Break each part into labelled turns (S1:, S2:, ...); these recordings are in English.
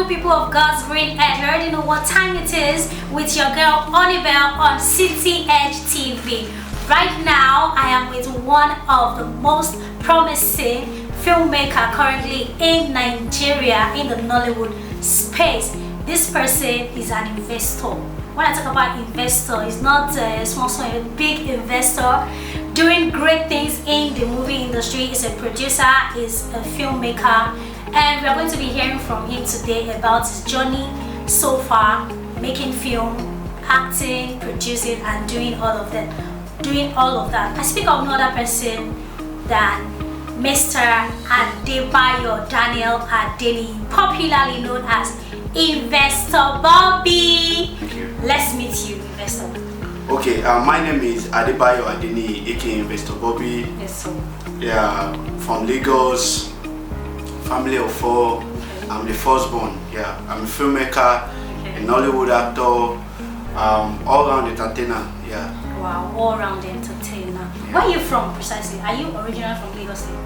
S1: good people of God's green edge? You already know what time it is with your girl Onibel on City Edge TV. Right now, I am with one of the most promising filmmaker currently in Nigeria in the Nollywood space. This person is an investor. When I talk about investor, it's not a small, a big investor doing great things in the movie industry. He's a producer, he's a filmmaker, and we are going to be hearing from him today about his journey so far, making film, acting, producing, and doing all of that. I speak of no other person than Mr. Adebayo Daniel Adeni, popularly known as Investor Bobby.
S2: Thank you.
S1: Let's meet you, Investor.
S2: Okay, my name is Adebayo Adeni, aka Investor Bobby.
S1: Yes, sir.
S2: Yeah, from Lagos, family of 4.
S1: Okay.
S2: I'm the firstborn. Yeah, I'm a filmmaker,
S1: Okay.
S2: a Nollywood actor, all-round entertainer. Yeah.
S1: Wow, all-round entertainer.
S2: Yeah.
S1: Where are you from precisely? Are you originally from Lagos State?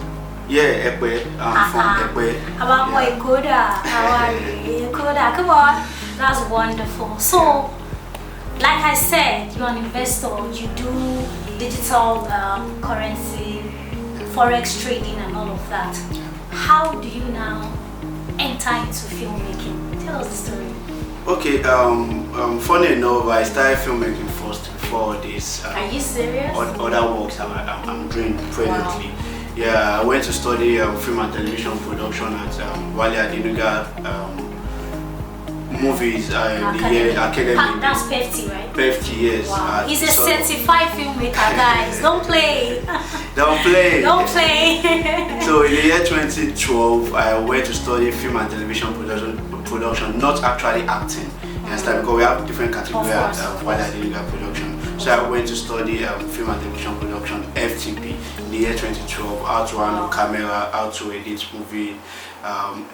S2: Yeah, Ekwe. I'm from Ekwe.
S1: About
S2: Yeah.
S1: Ikoda. How are you? Ikoda, come on. That's wonderful. So, like I said, you're an investor. You do digital currency, forex trading, and all of that. How do you now enter into filmmaking? Tell us the story.
S2: Okay, funny enough, I started filmmaking first before this.
S1: Are you serious?
S2: Other works I'm doing presently. Wow. Yeah, I went to study film and television production at Wale Adenuga Movies the year Academy.
S1: That's PFT, right?
S2: PFT, yes.
S1: Wow. He's a certified filmmaker, guys. Don't play.
S2: Don't play.
S1: Don't play.
S2: So in the year 2012, I went to study film and television production, not actually acting. Because we have different categories of Wale Adenuga production. So I went to study film and television production, FTP, in the year 2012, how to handle camera, how to edit movie,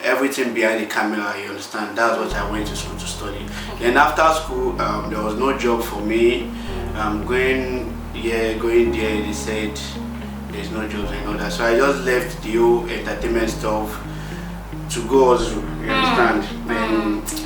S2: everything behind the camera, you understand. That's what I went to school to study. Then after school, there was no job for me. Going there, they said there's no jobs and all that. So I just left the whole entertainment stuff to go also, you understand?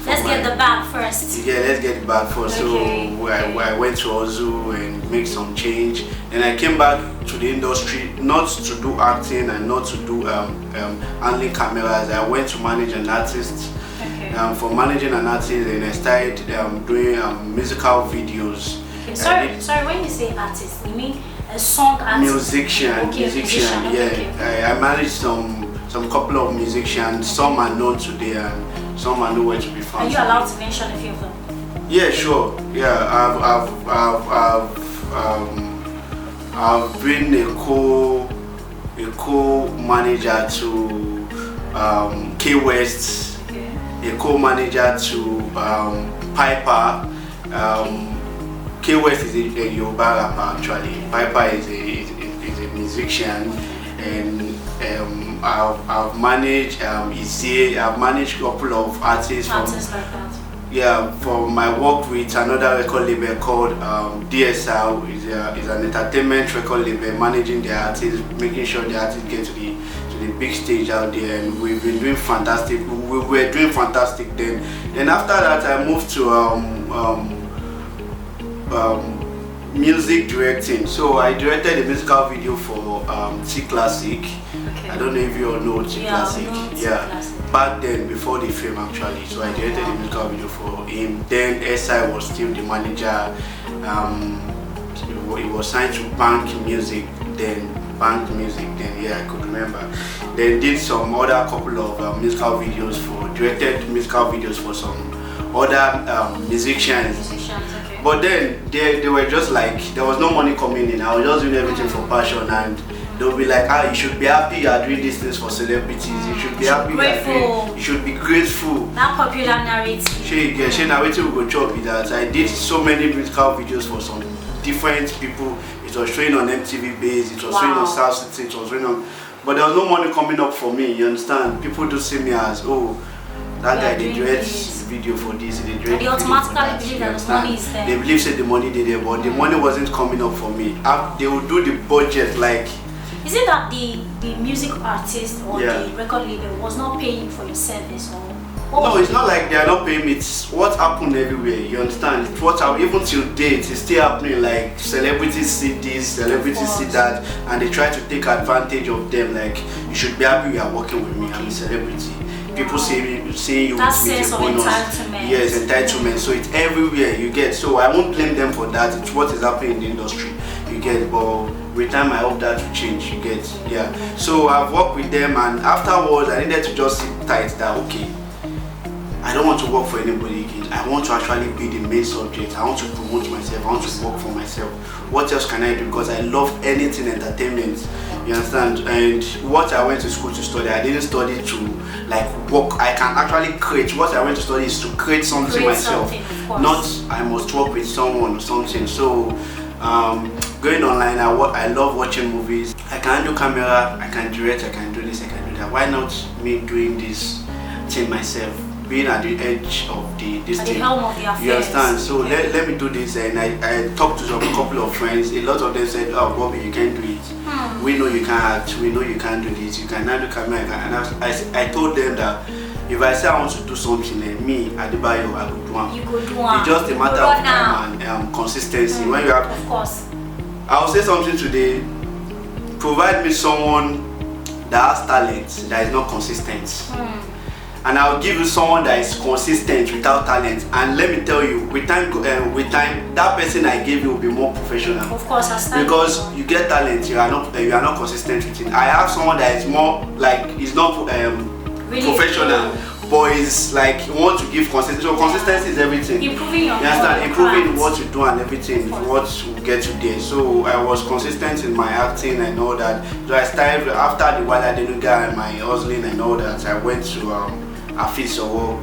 S1: Let's get the bag first.
S2: Yeah, let's get the bag first.
S1: Okay.
S2: So I went to Ozu and make some change. And I came back to the industry not to do acting and not to do handling cameras. I went to manage an artist.
S1: Okay.
S2: For managing an artist, and I started doing musical videos.
S1: Okay. Sorry, when you say artist, you mean a song artist?
S2: Musician,
S1: okay, musician.
S2: yeah.
S1: Okay.
S2: I managed some couple of musicians. Some are known today and some are nowhere to be found.
S1: Are you allowed to mention a few of them?
S2: Yeah, sure. Yeah, I've been a co-manager to K West,
S1: okay.
S2: a co-manager to Piper. K West is a Yoruba rapper actually. Piper is a musician, and I've managed I've managed a couple of artists
S1: like that.
S2: Yeah, for my work with another record label called DSL, is an entertainment record label, managing the artists, making sure the artists get to the big stage out there, and we've been doing fantastic. We were doing fantastic then. Then after that, I moved to music directing. So I directed a musical video for T Classic.
S1: Okay.
S2: I don't know if you all know T Classic.
S1: Classic.
S2: Back then, before the film actually. So I directed a musical video for him. Then SI was still the manager. He was signed to Bank Music. Then yeah, I could remember. Then did some other couple of directed musical videos for some other musicians.
S1: Okay.
S2: But then they were just like, there was no money coming in. I was just doing everything for passion, and they'll be like, you should be happy you are doing these things for celebrities. You should be happy. You should be grateful.
S1: That popular narrative.
S2: She narrative will go chop with that. I did so many musical videos for some different people. It was showing on MTV Base, it was showing on South City, it was showing on, but there was no money coming up for me, you understand? People do see me as, that guy did direct video for this,
S1: they automatically believe that the money is there.
S2: They believe that the money is there, but the money wasn't coming up for me. They would do the budget like.
S1: Is it that the music artist or the record label was not paying for your service, or
S2: No, it's not like they are not paying me. It's what happened everywhere. You understand? It's what happened, even till date, it's still happening. Like celebrities see this, celebrities see that, and they try to take advantage of them. Like, you should be happy you are working with me. I'm a celebrity. People see you with me.
S1: Sense of entitlement.
S2: Yes, entitlement. So it's everywhere you get. So I won't blame them for that. It's what is happening in the industry. You get, but with time I hope that will change. You get, yeah. So I've worked with them, and afterwards I needed to just sit tight. That okay, I don't want to work for anybody again. I want to actually be the main subject. I want to promote myself. I want to work for myself. What else can I do? Because I love anything entertainment. You understand? And what I went to school to study, I didn't study to like work. I can actually create. What I went to study is to create something myself. Not I must work with someone or something. So going online, I love watching movies. I can do camera, I can direct, I can do this, I can do that. Why not me doing this thing myself? Being at the edge of this thing, you understand? So let me do this, and I talked to a couple of friends. A lot of them said, "Oh, Bobby, you can't do it. We know you can't act. We know you can't do this. You cannot do camera." And I told them that if I say I want to do something, me, Adebayo, I could do it.
S1: You could do it.
S2: It's just a matter of time and consistency. When you have,
S1: of course,
S2: I'll say something today. Provide me someone that has talent that is not consistent. And I'll give you someone that is consistent without talent, and let me tell you, with time, that person I gave you will be more professional.
S1: Of course,
S2: because you get talent, you are not consistent with it. I have someone that is more like he's not really professional, but is like you want to give consistency. So consistency is everything.
S1: Improving your
S2: improving what you do and everything, what will get you there. So I was consistent in my acting and all that. So I started after the Wala Denuga and my hustling and all that. I went to Afis Owo,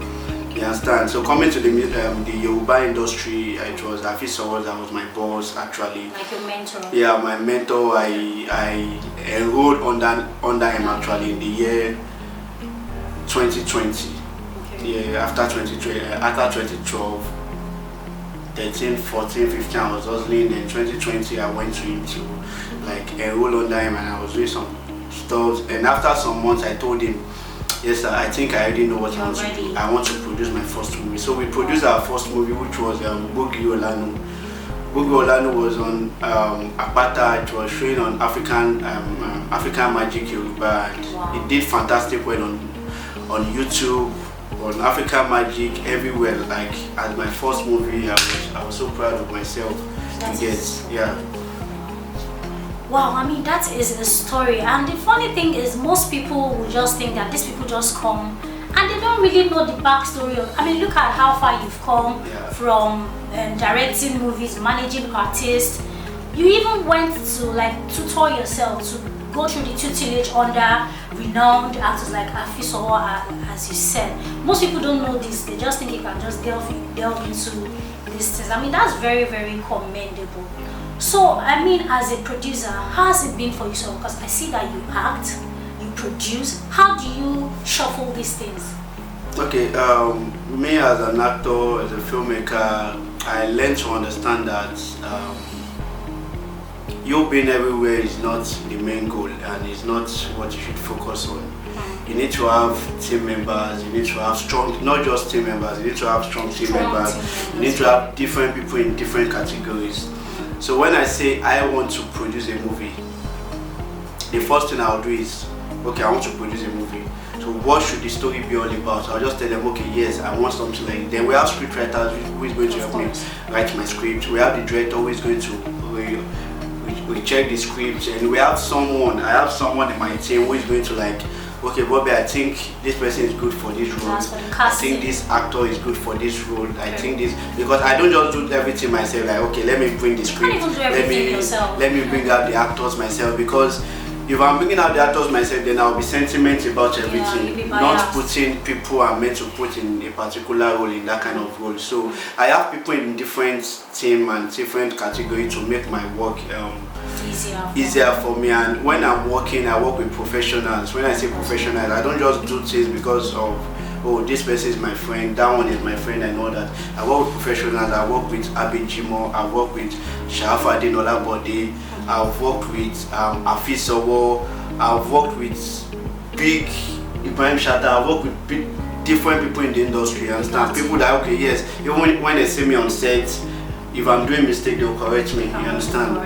S2: you understand? So coming to the Yoruba industry, it was Afis Owo that was my boss actually.
S1: Like your mentor?
S2: Yeah, my mentor. I enrolled under him actually in the year 2020. Okay. Yeah, after 2012, 13, 14, 15 I was hustling. In 2020 I went to him to like enroll under him, and I was doing some stuff. And after some months I told him, yes sir, I think I already know what I want to do. I want to produce my first movie. So we produced our first movie, which was Bogi Olanu. Bogi Olanu was on Apata. It was showing on African Magic Yoruba. And it did fantastic well on YouTube, on African Magic, everywhere. Like as my first movie, I was so proud of myself. Yeah.
S1: Wow, I mean that is the story, and the funny thing is most people will just think that these people just come and they don't really know the backstory of, I mean look at how far you've come from directing movies, managing artists. You even went to like tutor yourself to go through the tutelage under renowned actors like Afis Owo, as you said. Most people don't know this, they just think you can just delve into these things. I mean that's very, very commendable. So, I mean, as a producer, how has it been for you? So, because I see that you act, you produce. How do you shuffle these things?
S2: Okay, me as an actor, as a filmmaker, I learned to understand that you being everywhere is not the main goal, and it's not what you should focus on. You need to have team members, you need to have strong, not just team members, you need to have strong team members. You need to have different people in different categories. So when I say I want to produce a movie, the first thing I'll do is, okay, I want to produce a movie. So what should the story be all about? I'll just tell them, okay, yes, I want something like that. Then we have script writers who is going to help me write my script. We have the director who is going to we check the script, and I have someone in my team who is going to like, okay, Bobby, I think this person is good for this role. I think this actor is good for this role. I think this, because I don't just do everything myself. Like, okay, let me bring the script. Let me bring out the actors myself, because if I'm bringing out the actors myself, then I'll be sentiment about everything, not putting people I'm meant to put in a particular role, in that kind of role. So I have people in different team and different category to make my work easier for me. And when I'm working, I work with professionals. When I say professionals, I don't just do things because of, oh, this person is my friend, that one is my friend and all that. I work with professionals. I work with Abijimo, I work with Shafadin Olabode, I've worked with Afis Owo, I've worked with Big Ibrahim Shatta, I've worked with different people in the industry, you understand? People that, okay, yes, even when they see me on set, if I'm doing mistake, they'll correct me, you understand?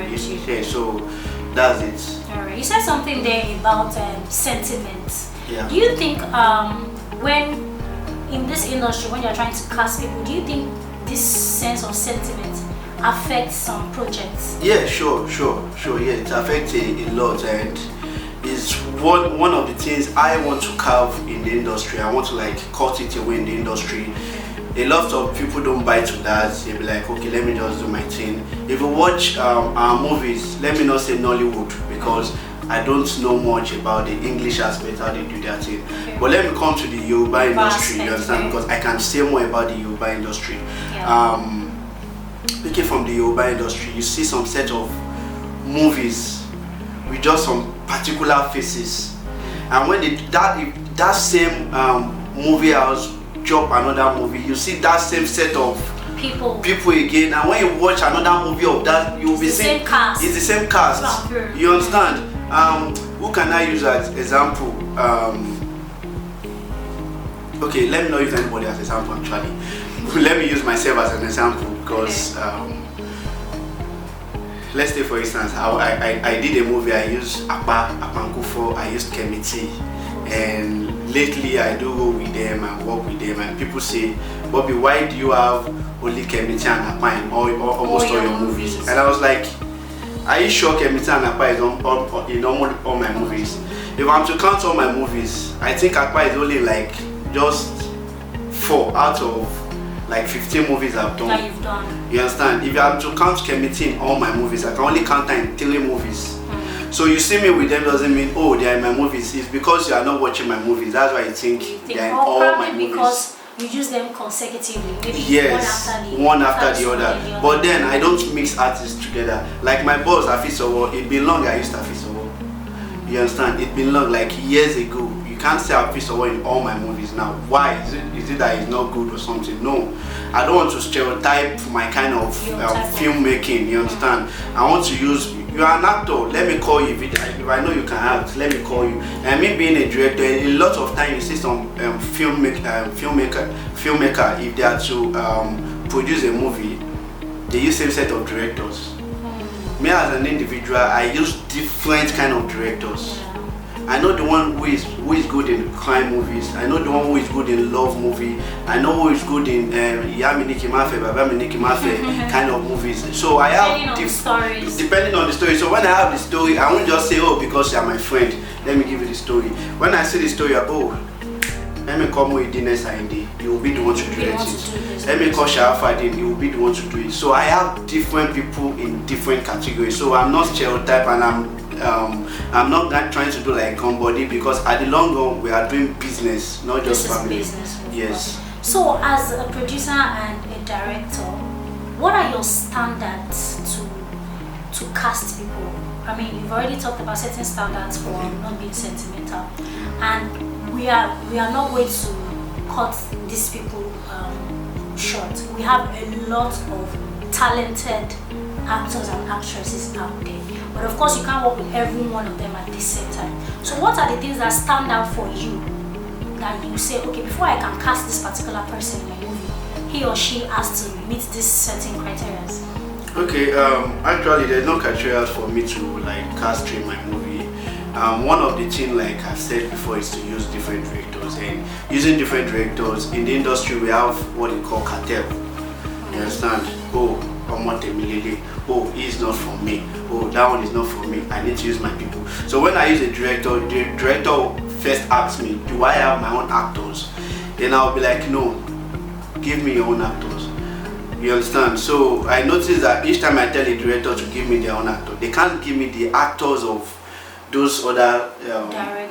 S2: Yeah, so that's it.
S1: Alright, you said something there about sentiments.
S2: Yeah.
S1: Do you think when in this industry, when you're trying to cast people, do you think this sense of sentiment affects some projects?
S2: Yeah, sure. Yeah, it affects a lot, and it's one of the things I want to carve in the industry. I want to like cut it away in the industry. A lot of people don't buy to that. They'll be like, okay, let me just do my thing. If you watch our movies, let me not say Nollywood because I don't know much about the English aspect, how they do their thing. Okay. But let me come to the Yoruba industry, you understand? Because I can say more about the Yoruba industry. Yeah. Speaking from the Yoruba industry, you see some set of movies with just some particular faces, and when that same movie house drop another movie, you see that same set of people again, and when you watch another movie of that, you'll be seeing it's the same cast. You understand? Who can I use as example? Okay, let me not use anybody as example actually. Let me use myself as an example because let's say for instance, I did a movie. I used Apankufo, I used Kemiti, and lately I do go with them and work with them, and people say, Bobby, why do you have only Kemiti and Apa in almost all your movies? And I was like, are you sure Kemiti and Apa is in almost all my movies? If I'm to count all my movies, I think Apa is only like just 4 out of like 15 movies I've done.
S1: That you've done.
S2: You understand? If I'm to count Kemiti in all my movies, I can only count her in 3 movies. So you see me with them doesn't mean, oh, they are in my movies. It's because you are not watching my movies. That's why you think they are in all my movies.
S1: Because you use them consecutively. Maybe
S2: yes, one after the other. But then I don't mix artists together. Like my boss, Afisowo, it been long I used Afisowo. You understand? It been long, like years ago. You can't say Afisowo in all my movies now. Why? Is it that it's not good or something? No. I don't want to stereotype my kind of filmmaking, you understand? I want to use, you are an actor, let me call you, if I know you can act, let me call you. And me being a director, a lot of time you see some filmmaker, if they are to produce a movie, they use same set of directors. Me as an individual, I use different kind of directors. I know the one who is good in crime movies. I know the one who is good in love movie. I know who is good in Yaminiki Mafe, Baba Miniki Mafe kind of movies. So I have depending on the story. So when I have the story, I won't just say, oh, because you are my friend, let me give you the story. When I see the story, oh, let me call Muidine Saindi, you will be the one to direct it. Let me call Sharafadin, you will be the one to do it. So I have different people in different categories. So I'm not stereotype, and I'm not trying to do like somebody, because at the long run we are doing business, not just family. Business. Yes.
S1: So as a producer and a director, what are your standards to cast people? I mean, you've already talked about setting standards for not being sentimental, and we are not going to cut these people short. We have a lot of talented actors and actresses out there, but of course you can't work with every one of them at the same time. So what are the things that stand out for you that you say, okay, before I can cast this particular person in my movie, he or she has to meet this certain criteria?
S2: Okay, actually there's no criteria for me to like cast in my movie. One of the things, like I said before, is to use different directors, and using different directors in the industry we have what we call cartel. You understand? Oh, he's not for me. Oh, that one is not for me. I need to use my people. So when I use a director, the director first asks me, do I have my own actors? Then I'll be like, no, give me your own actors. You understand? So I noticed that each time I tell a director to give me their own actor, they can't give me the actors of those other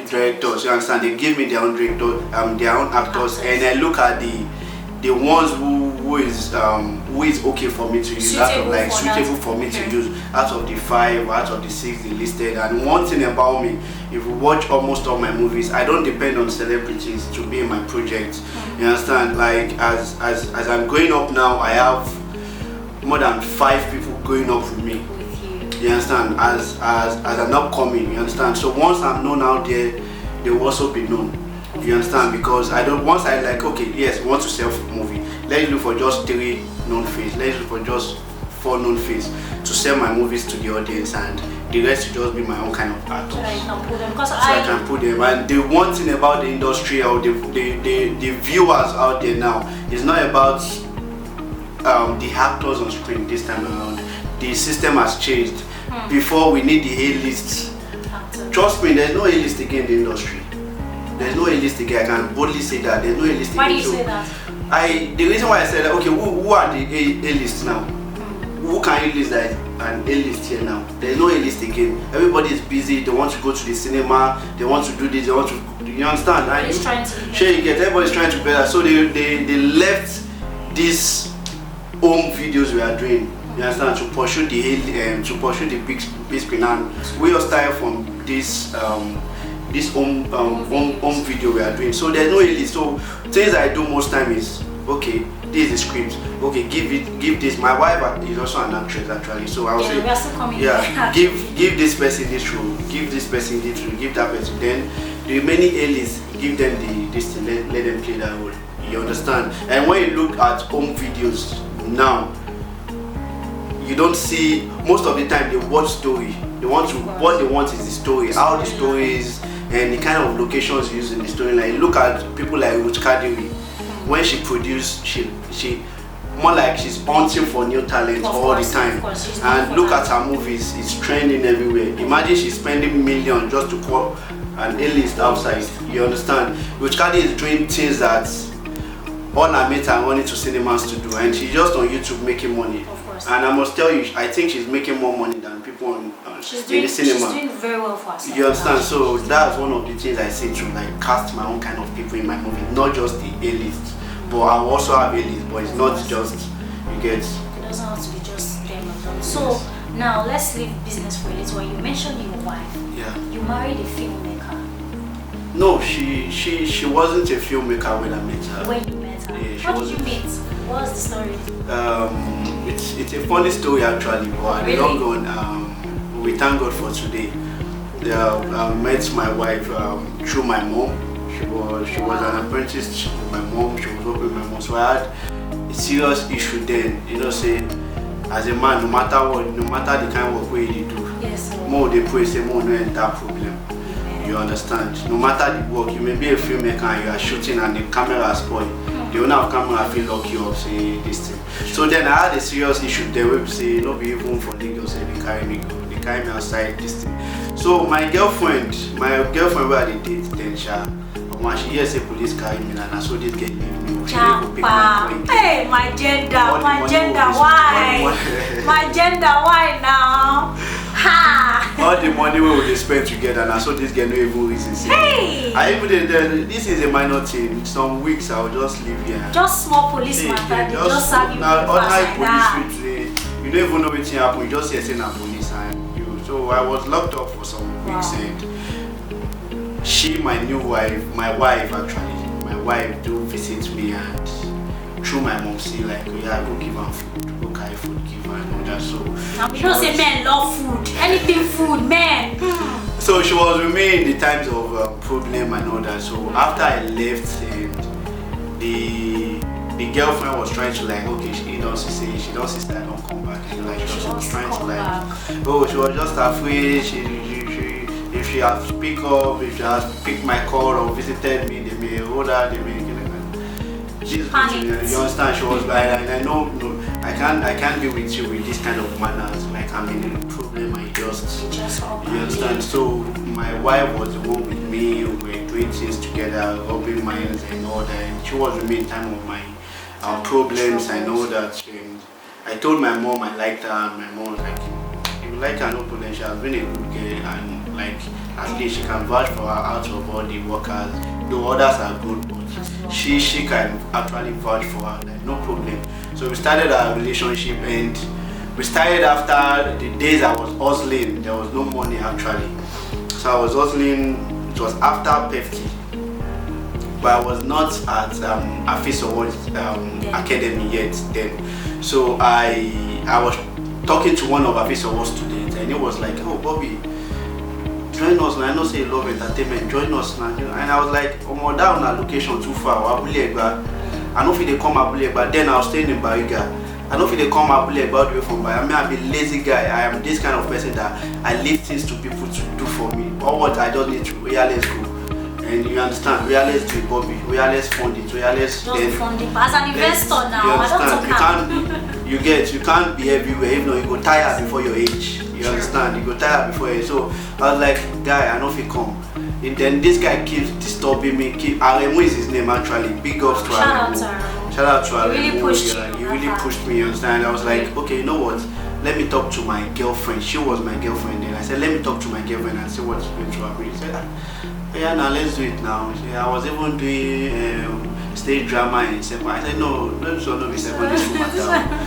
S2: directors. You understand? They give me their own director, their own actors, and I look at the ones who is okay for me to use, suitable for me to use, out of the 5 or out of the 6 they listed. And one thing about me, if you watch almost all my movies, I don't depend on celebrities to be in my project. You understand? Like as I'm growing up now, I have more than 5 people growing up with me. You understand? As an upcoming, you understand? So once I'm known out there, they will also be known. You understand? Because I don't. Once I like, okay, yes, want to sell movie. Let's look for just 3 known faces. Let's look for just 4 known faces to sell my movies to the audience, and the rest to just be my own kind of actors.
S1: So I can put them.
S2: So I can put them. And the one thing about the industry or the viewers out there now is not about the actors on screen this time around. The system has changed. Before, we need the A-list. Trust me, there's no A-list again in the industry. There's no A-list again. I can boldly say that. There's no A-list again.
S1: Why do you say that?
S2: The reason why I said that, okay, who are the A-list now? Who can A-list that an A-list here now? There's no A-list again. Everybody is busy. They want to go to the cinema. They want to do this. They want to. You understand?
S1: Everybody's trying to.
S2: Sure, you get. Everybody's trying to better. So they left these home videos we are doing. You understand? To pursue the big screen, and we all started from this home video we are doing. So there's no A-list. So things I do most time is, okay, this is the script. Okay, give this. My wife is also an actress actually. So I will say,
S1: we are still coming.
S2: Yeah, give this person this role. Give this person this role. Give that person. Then the remaining A-list, give them this to let them play that role. You understand? And when you look at home videos now, you don't see, most of the time they watch story. What they want is the story, how the story is, and the kind of locations used in the story. Like look at people like Ruth Kadiri. When she produced, she more like she's hunting for new talent all the time. And look at her movies, it's trending everywhere. Imagine she's spending millions just to call an A-list outside. You understand? Ruth Kadiri is doing things that all her mates are running to cinemas to do, and she's just on YouTube making money. And I must tell you, I think she's making more money than people in the cinema.
S1: She's doing very well for herself.
S2: You understand? So that's one of the things I say to like cast my own kind of people in my movie, not just the A-list. But I also have A-list, but it's not just, you get.
S1: It doesn't have to be just them alone. So now let's leave business for a little while. You mentioned your wife.
S2: Yeah. You
S1: married a filmmaker.
S2: No, she wasn't a filmmaker when I met her.
S1: When you met her?
S2: Yeah,
S1: how did you meet? What was the story?
S2: It's a funny story actually, but
S1: really?
S2: long gone. We thank God for today. I met my wife through my mom. She was an apprentice with my mom. She was working with my mom. So I had a serious issue then. You know, say as a man, no matter the kind of work we do,
S1: yes,
S2: more they pray, say more no enter problem. You understand? No matter the work, you may be a filmmaker and you are shooting and the camera is spoiled. The owner of camera feel lock you up, say this thing. So then I had a serious issue there where say not be even for Lagos, say they carry me outside this thing. So my girlfriend where they date then when she hears say police carry me and I saw this girl leave me. She didn't go pick my point.
S1: Hey, my gender, why? My gender, why now? Ha!
S2: All the money we would spend together and I saw this girl no even reason.
S1: Hey!
S2: I even did this is a minor thing. Some weeks I'll just leave here.
S1: Just small police matter, they just have you
S2: police you don't even know what happened, you just hear saying a police and you. So I was locked up for some weeks and my wife do visit me and through my mom see like yeah, go give her food, go carry food, give her and all that. So
S1: you don't say men love food, anything food, men.
S2: So she was with me in the times of problem and all that. So after I left and the girlfriend was trying to like okay she don't say I don't come back and like she was trying to like oh she was just afraid if she has to pick up, if she has picked my call or visited me, they may hold her, they may you understand? She was like, I know, no, I can't be with you with this kind of manners. Like I'm in a problem, I just you understand? So my wife was the one with me. We were doing things together, rubbing minds and all that. And she was with me in time of my problems and all that. And I told my mom I liked her, and my mom was like, you like her, no problem. She has been a good girl, and like at least she can vouch for her out of all the workers. The others are good, but she can actually vouch for her, like no problem. So we started our relationship, and we started after the days I was hustling. There was no money actually, so I was hustling. It was after PEFT, but I was not at Afis Awards Academy yet then. So I was talking to one of Afis Awards students, and it was like, oh Bobby, join us now. I know say you love entertainment, join us now. You know? And I was like, oh my, that on a location too far. I know if they come Abule, but then I was staying in Bariga. I know if they come Abule about way from Bariga. I mean, I'm a lazy guy. I am this kind of person that I leave things to people to do for me. Or what I just need to, yeah, let's go. And you understand, we are let's do it, Bobby. We are let's fund it. We are let's
S1: fund it. But as an investor now,
S2: I don't you can't be everywhere. Even though you go tired before your age. You understand? You go tired before your age. So I was like, guy, I know if he come. And then this guy keeps disturbing me. Aremu is his name actually. Big ups to Aremu. Shout out to Aremu.
S1: He really pushed you.
S2: He really pushed me. You understand? I was like, okay, you know what? Let me talk to my girlfriend. She was my girlfriend then. I said, let me talk to my girlfriend and see what's going to happen. He said, yeah, now let's do it now. I was even doing stage drama in secondary. I said, no, this one will be secondary school matter.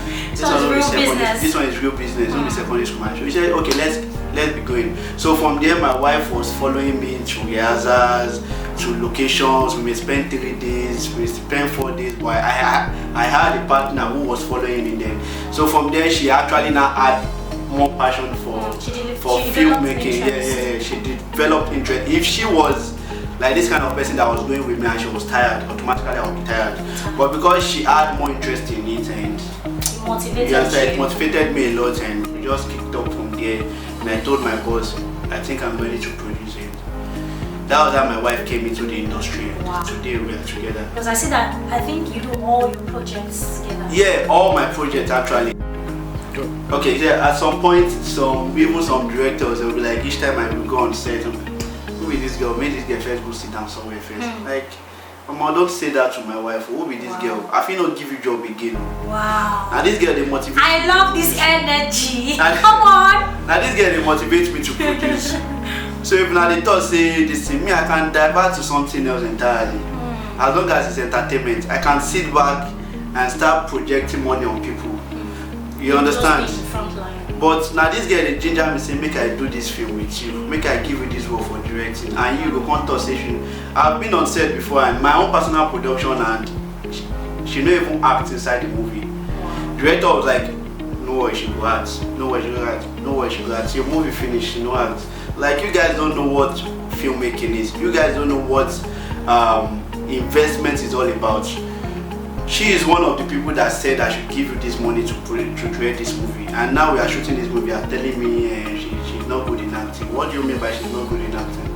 S2: This one is real business. It will be secondary school matter. He said, okay, let's be going. So from there, my wife was following me to rehearsals, to locations. We may spend 3 days, we spend 4 days. But I had a partner who was following me then. So from there, she actually now had more passion for filmmaking. Yeah, she developed interest. If she was like this kind of person that was going with me and she was tired, automatically I would be tired. But because she had more interest in it and it motivated me a lot, and we just kicked up from there. And I told my boss, I think I'm ready to produce it. That was how my wife came into the industry.
S1: Wow.
S2: Today we are together.
S1: Because I see that I think you do all your projects together.
S2: Yeah, all my projects actually. Okay, yeah, at some point, some directors will be like, each time I will go on set, who be this girl? Make this girl first go sit down somewhere first. Like, Mama, don't say that to my wife. Who be this girl? I feel not give you job again.
S1: Wow.
S2: And this girl, they motivate.
S1: I love this energy. Come on.
S2: Now this girl, they motivate me to produce. So if now they thought say this thing, me, I can divert to something else entirely. As long as it's entertainment, I can sit back and start projecting money on people. You understand? But now this girl, the ginger me say, make I do this film with you, make I give you this role for directing, and you go come to station. I've been on set before and my own personal production, and she don't even act inside the movie. Director was like, no way she go act, no way she go act, no way she go act. Your movie finished, she no act. Like, you guys don't know what filmmaking is. You guys don't know what investment is all about. She is one of the people that said I should give you this money to create this movie, and now we are shooting this movie. Are telling me she's not good in acting. What do you mean by she's not good in acting?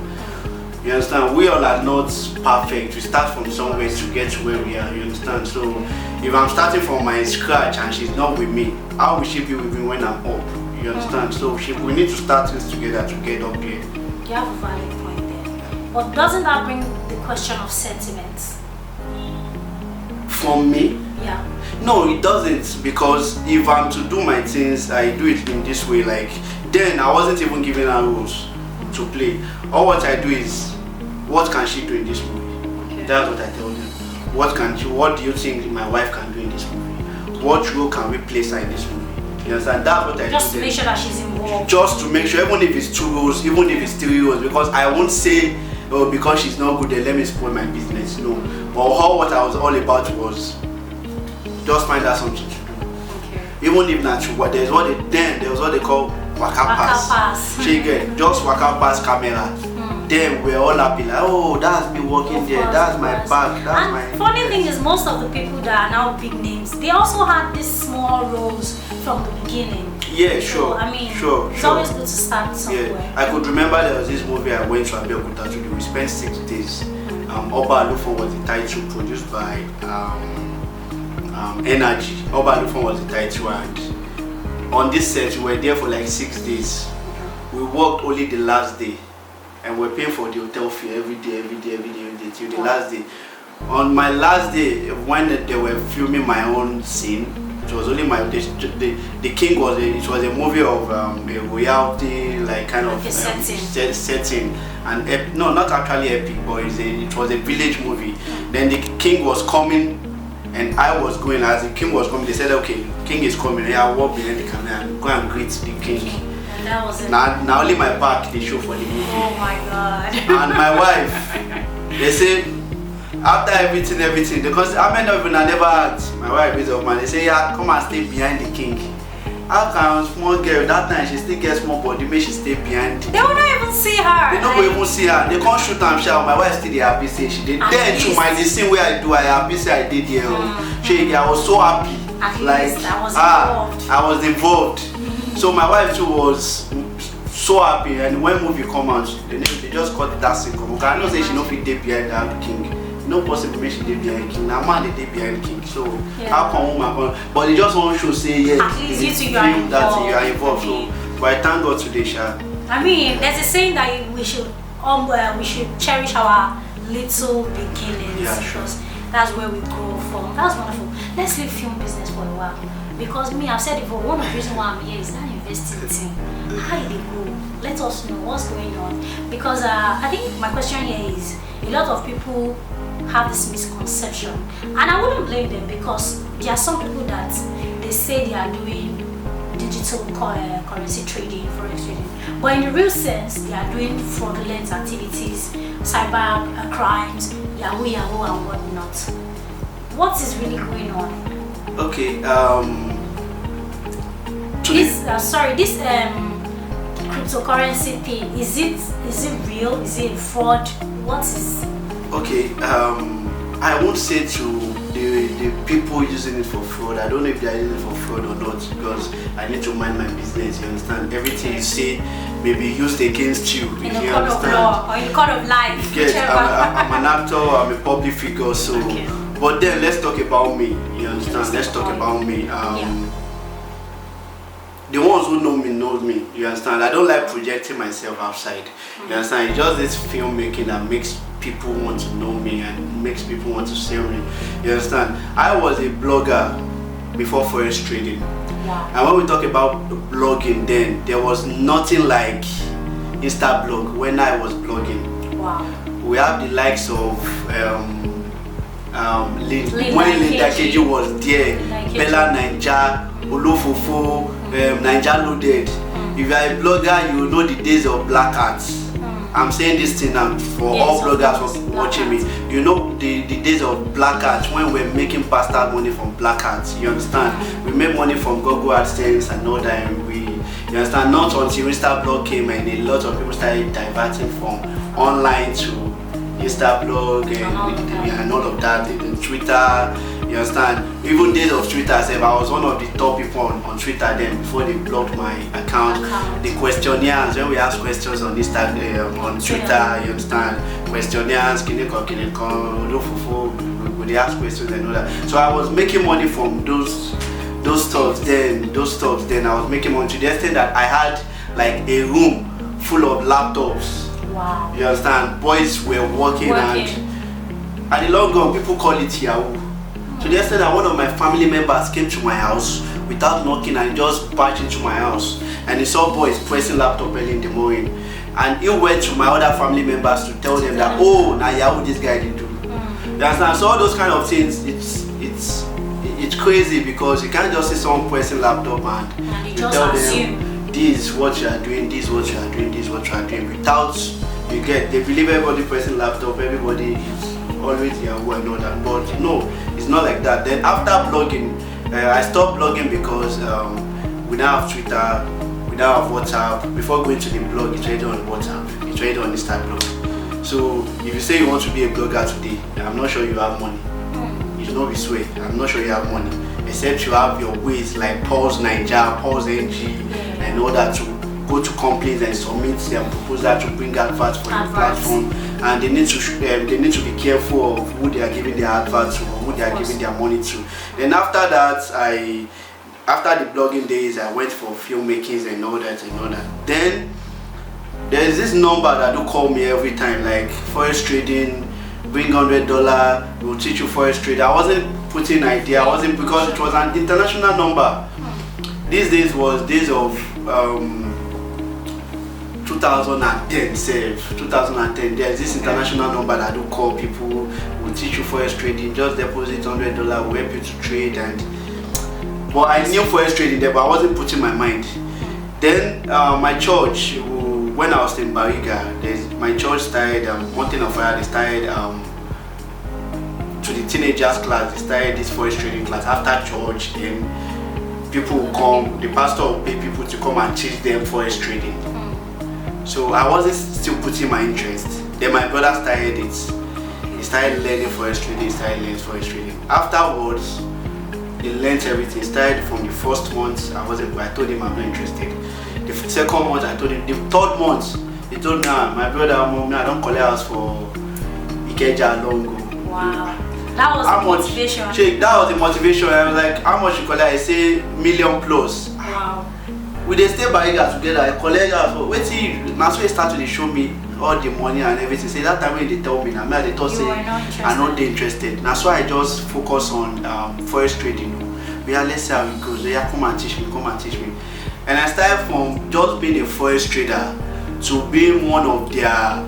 S2: You understand? We all are not perfect. We start from somewhere to get to where we are. You understand? So if I'm starting from my scratch and she's not with me, how will she be with me when I'm up? You understand? So we need to start this together to get up here.
S1: You have a valid point there. But doesn't that bring the question of sentiments?
S2: From me?
S1: Yeah.
S2: No, it doesn't, because if I'm to do my things, I do it in this way. Like, then I wasn't even given her roles to play. All what I do is, what can she do in this movie? Okay. That's what I tell them. What do you think my wife can do in this movie? What role can we place her in this movie? You understand? That's what I do.
S1: Just to make sure that she's involved.
S2: Just to make sure, even if it's 2 roles, even if it's 3 roles, because I won't say, oh, because she's not good, then let me spoil my business. No. But what I was all about was just find out something to do.
S1: Okay.
S2: Even if not true, but there was what they call waka pass. Just waka pass camera. Then we're all happy like, oh, that's me working there, that's my back, that's my...
S1: Funny thing is, most of the people that are now big names, they also had these small roles from the beginning.
S2: Yeah, sure.
S1: So, I mean,
S2: sure.
S1: It's always good to start somewhere.
S2: Yeah. I could remember there was this movie I went to Abeokuta to do. We spent 6 days. Oba Alufon was the title, produced by Energy. Oba Alufon was the title, and on this set we were there for like 6 days. We worked only the last day, and we're paying for the hotel fee every day till the last day. On my last day, when they were filming my own scene, it was only my the King was it was a movie of a royalty, like kind of setting, and no, not actually epic, but it was a village movie. Then the King was coming, and I was going. As the King was coming, they said, okay, King is coming. And I walk behind the camera and go and greet the King.
S1: And that was it.
S2: Now only my back they show for the movie.
S1: Oh my God.
S2: And my wife, they say, after everything, because I never asked. My wife is up, man. They say, yeah, come and stay behind the King. How can small girl that time she still get small body, make she stay behind?
S1: They will not even see her.
S2: They don't even see her. They can't shoot and shout. My wife still dey happy say she did. Then to my the scene where I do, I happy say I did there. I was so happy.
S1: At
S2: like
S1: least I was involved.
S2: I was involved. So my wife too was so happy, and when movie come out, they just cut that scene come. I know say she no fit dey behind that king. No possible make she dey behind king. Now man they dey behind king. So how come woman come? But they just want to show say yes.
S1: At least you two you are involved.
S2: That you are involved. So but I thank God today, Sha.
S1: I mean, there's a saying that we should cherish our little beginnings, because that's where we grow from. That's wonderful. Let's leave film business for a while, because me, I've said it before, one of the reasons why I'm here is that investing thing. How did it go? Let us know what's going on, because I think my question here is a lot of people have this misconception, and I wouldn't blame them, because there are some people that they say they are doing digital currency trading, forex trading, but in the real sense they are doing fraudulent activities, cyber crimes, yahoo and whatnot. What is really going on?
S2: Okay,
S1: this cryptocurrency thing, is it real? Is it fraud? What is?
S2: Okay, I won't say to the people using it for fraud. I don't know if they are using it for fraud or not, because I need to mind my business. You understand? Everything you say may be used against you.
S1: In the court of law or in the court of life.
S2: Yes, I'm an actor. I'm a public figure. So, but then let's talk about me. You understand? Let's talk about me. The ones who know me. You understand? I don't like projecting myself outside. You understand? It's just this filmmaking that makes people want to know me and makes people want to see me. You understand? I was a blogger before forex trading.
S1: Wow.
S2: And when we talk about blogging, then there was nothing like Instablog when I was blogging.
S1: Wow.
S2: We have the likes of when Linda KG was there, Bella Ninja, Olofofo, Ninja Loaded. If you are a blogger, you know the days of black hats. I'm saying this thing now for all bloggers watching me. You know the days of black hats, when we're making bastard money from black hats. You understand? We make money from Google AdSense and all that, and you understand? Not until Instablog came and a lot of people started diverting from online to Instablog and all of that, and Twitter. You understand? Even days of Twitter, I was one of the top people on Twitter then, before they blocked my account. The questionnaires, when we ask questions on Instagram, on Twitter, you understand? Questionnaires, they ask questions and all that. So I was making money from those stuff then. I was making money to the extent that I had like a room full of laptops.
S1: Wow.
S2: You understand? Boys were working. And at the long run, people call it Yahoo. So the extent that one of my family members came to my house without knocking and just barged into my house, and he saw boys pressing laptop early in the morning, and he went to my other family members to tell them that, oh, now Yahoo this guy did do. You understand? So all those kind of things, it's crazy, because you can't just see someone pressing laptop and you tell them this is what you are doing, this is what you are doing, this is what you are doing, without they believe everybody pressing laptop, everybody is always Yahoo and all that. But no, it's not like that. Then after blogging, I stopped blogging because we now have Twitter, we now have WhatsApp. Before going to the blog, it's already on WhatsApp, it's already on Instagram. So if you say you want to be a blogger today, I'm not sure you have money. You know, we swear, I'm not sure you have money, except you have your ways like Pulse Ninja, Pulse NG, and all that, to go to companies and submit their proposal to bring adverts for your platform, and they need to be careful of who they are giving their adverts to, or who they are giving their money to. Then after that, after the blogging days, I went for filmmakings and all that. Then there is this number that do call me every time, like forex trading, bring $100, we'll teach you forex trade. I wasn't putting idea, because it was an international number. These days was days of 2010, 2010. There's this international number that do call people, will teach you forex trading, just deposit $100, we'll help you to trade. But I knew forex trading there, but I wasn't putting my mind. Then my church, when I was in Bariga, my church started Mountain of Fire. They started to the teenagers class. They started this forex trading class after church. Then people will come, the pastor will pay people to come and teach them forex trading. So I wasn't still putting my interest. Then my brother started it. He started learning forex trading. Afterwards, he learned everything. Started from the first month, I told him I'm not interested. The second month, I told him. The third month, he told me, my brother, mom, I don't collect house for Ikeja Longo.
S1: Wow. That was the motivation.
S2: Check, that was the motivation. I was like, how much you collect? I say million plus.
S1: Wow.
S2: We dey stay Bariga together. I collect house for waiting. Now so he started to show me all the money and everything. Say that time when they tell me, now they thought say I'm not interested. Now so I just focus on forex trading. Yeah, let's see how it goes. Yeah, come and teach me. And I started from just being a forex trader to being one of their.